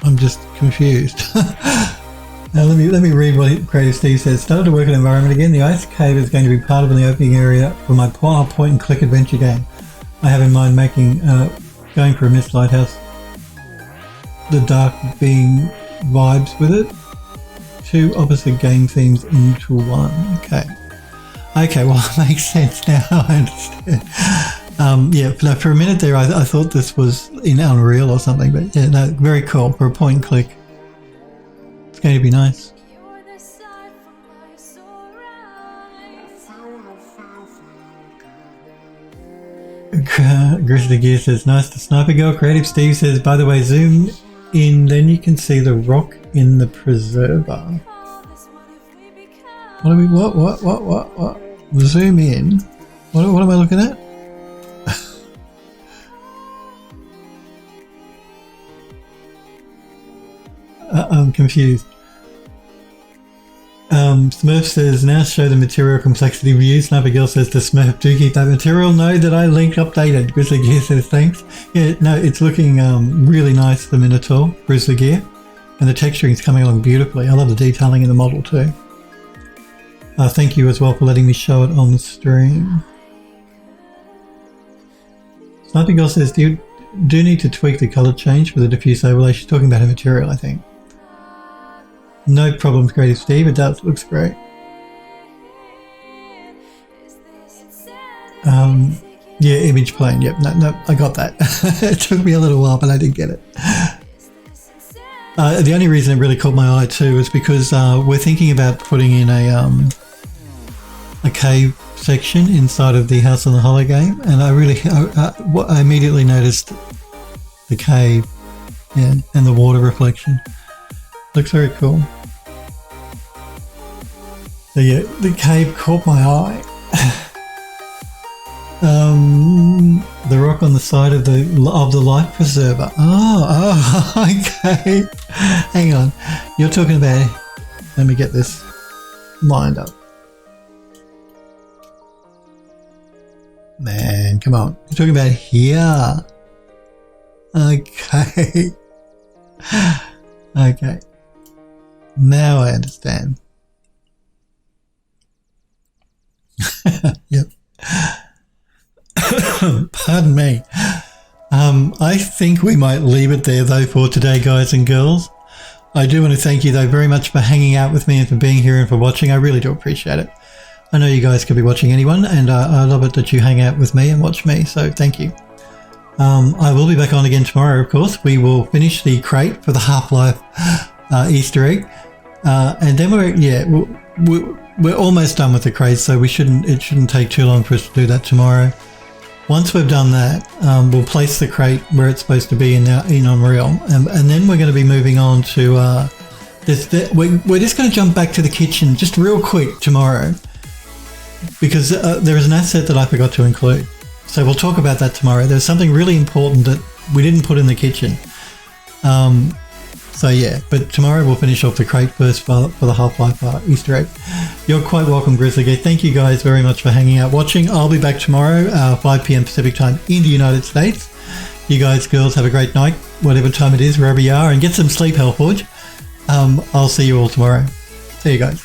I'm just confused. Now let me read what Creative Steve says. Started to work on environment again. The ice cave is going to be part of the opening area for my point and click adventure game. I have in mind making going for a mist lighthouse. The dark being vibes with it. Two opposite game themes into one. Okay, well, it makes sense now. I understand. Yeah, for a minute there, I thought this was in Unreal or something, but yeah, no, very cool for a point and click. It's going to be nice. Grizzly Gear says, nice to Sniper Girl. Creative Steve says, by the way, zoom in, then you can see the rock in the preserver. What are we, what? Zoom in. What am I looking at? I'm confused. Smurf says, now show the material complexity view. Sniper Girl says to Smurf, do keep that material node that I linked updated. Grizzly Gear says, thanks. Yeah, no, it's looking really nice, the Minotaur, Grizzly Gear. And the texturing is coming along beautifully. I love the detailing in the model too. Thank you as well for letting me show it on the stream. Sniper Girl says, do need to tweak the color change for the diffuse overlay. She's talking about her material, I think. No problems, Creative Steve. It does. Looks great. Yeah, image plane. Yep. No, I got that. It took me a little while, but I did get it. The only reason it really caught my eye too is because we're thinking about putting in a cave section inside of the House on the Hollow game, and I immediately noticed the cave, yeah, and the water reflection. Looks very cool. So yeah, the cave caught my eye. The rock on the side of the life preserver. Oh, okay. Hang on. You're talking about... Let me get this lined up. Man, come on. You're talking about here. Okay. Okay. Now I understand. Yep. Pardon me. I think we might leave it there though for today, guys and girls. I do want to thank you though very much for hanging out with me and for being here and for watching. I really do appreciate it. I know you guys could be watching anyone, and I love it that you hang out with me and watch me, so thank you. I will be back on again tomorrow, of course. We will finish the crate for the Half-Life Easter egg, and then we're almost done with the crate, so it shouldn't take too long for us to do that tomorrow. Once we've done that, we'll place the crate where it's supposed to be in Unreal, and then we're going to be moving on to we're just going to jump back to the kitchen just real quick tomorrow, because there is an asset that I forgot to include. So we'll talk about that tomorrow. There's something really important that we didn't put in the kitchen. So yeah, but tomorrow we'll finish off the crate first for the Half-Life Easter egg. You're quite welcome, Grizzly Geek. Thank you guys very much for hanging out, watching. I'll be back tomorrow, 5 p.m. Pacific time in the United States. You guys, girls, have a great night, whatever time it is, wherever you are, and get some sleep, Hellforge. I'll see you all tomorrow. See you guys.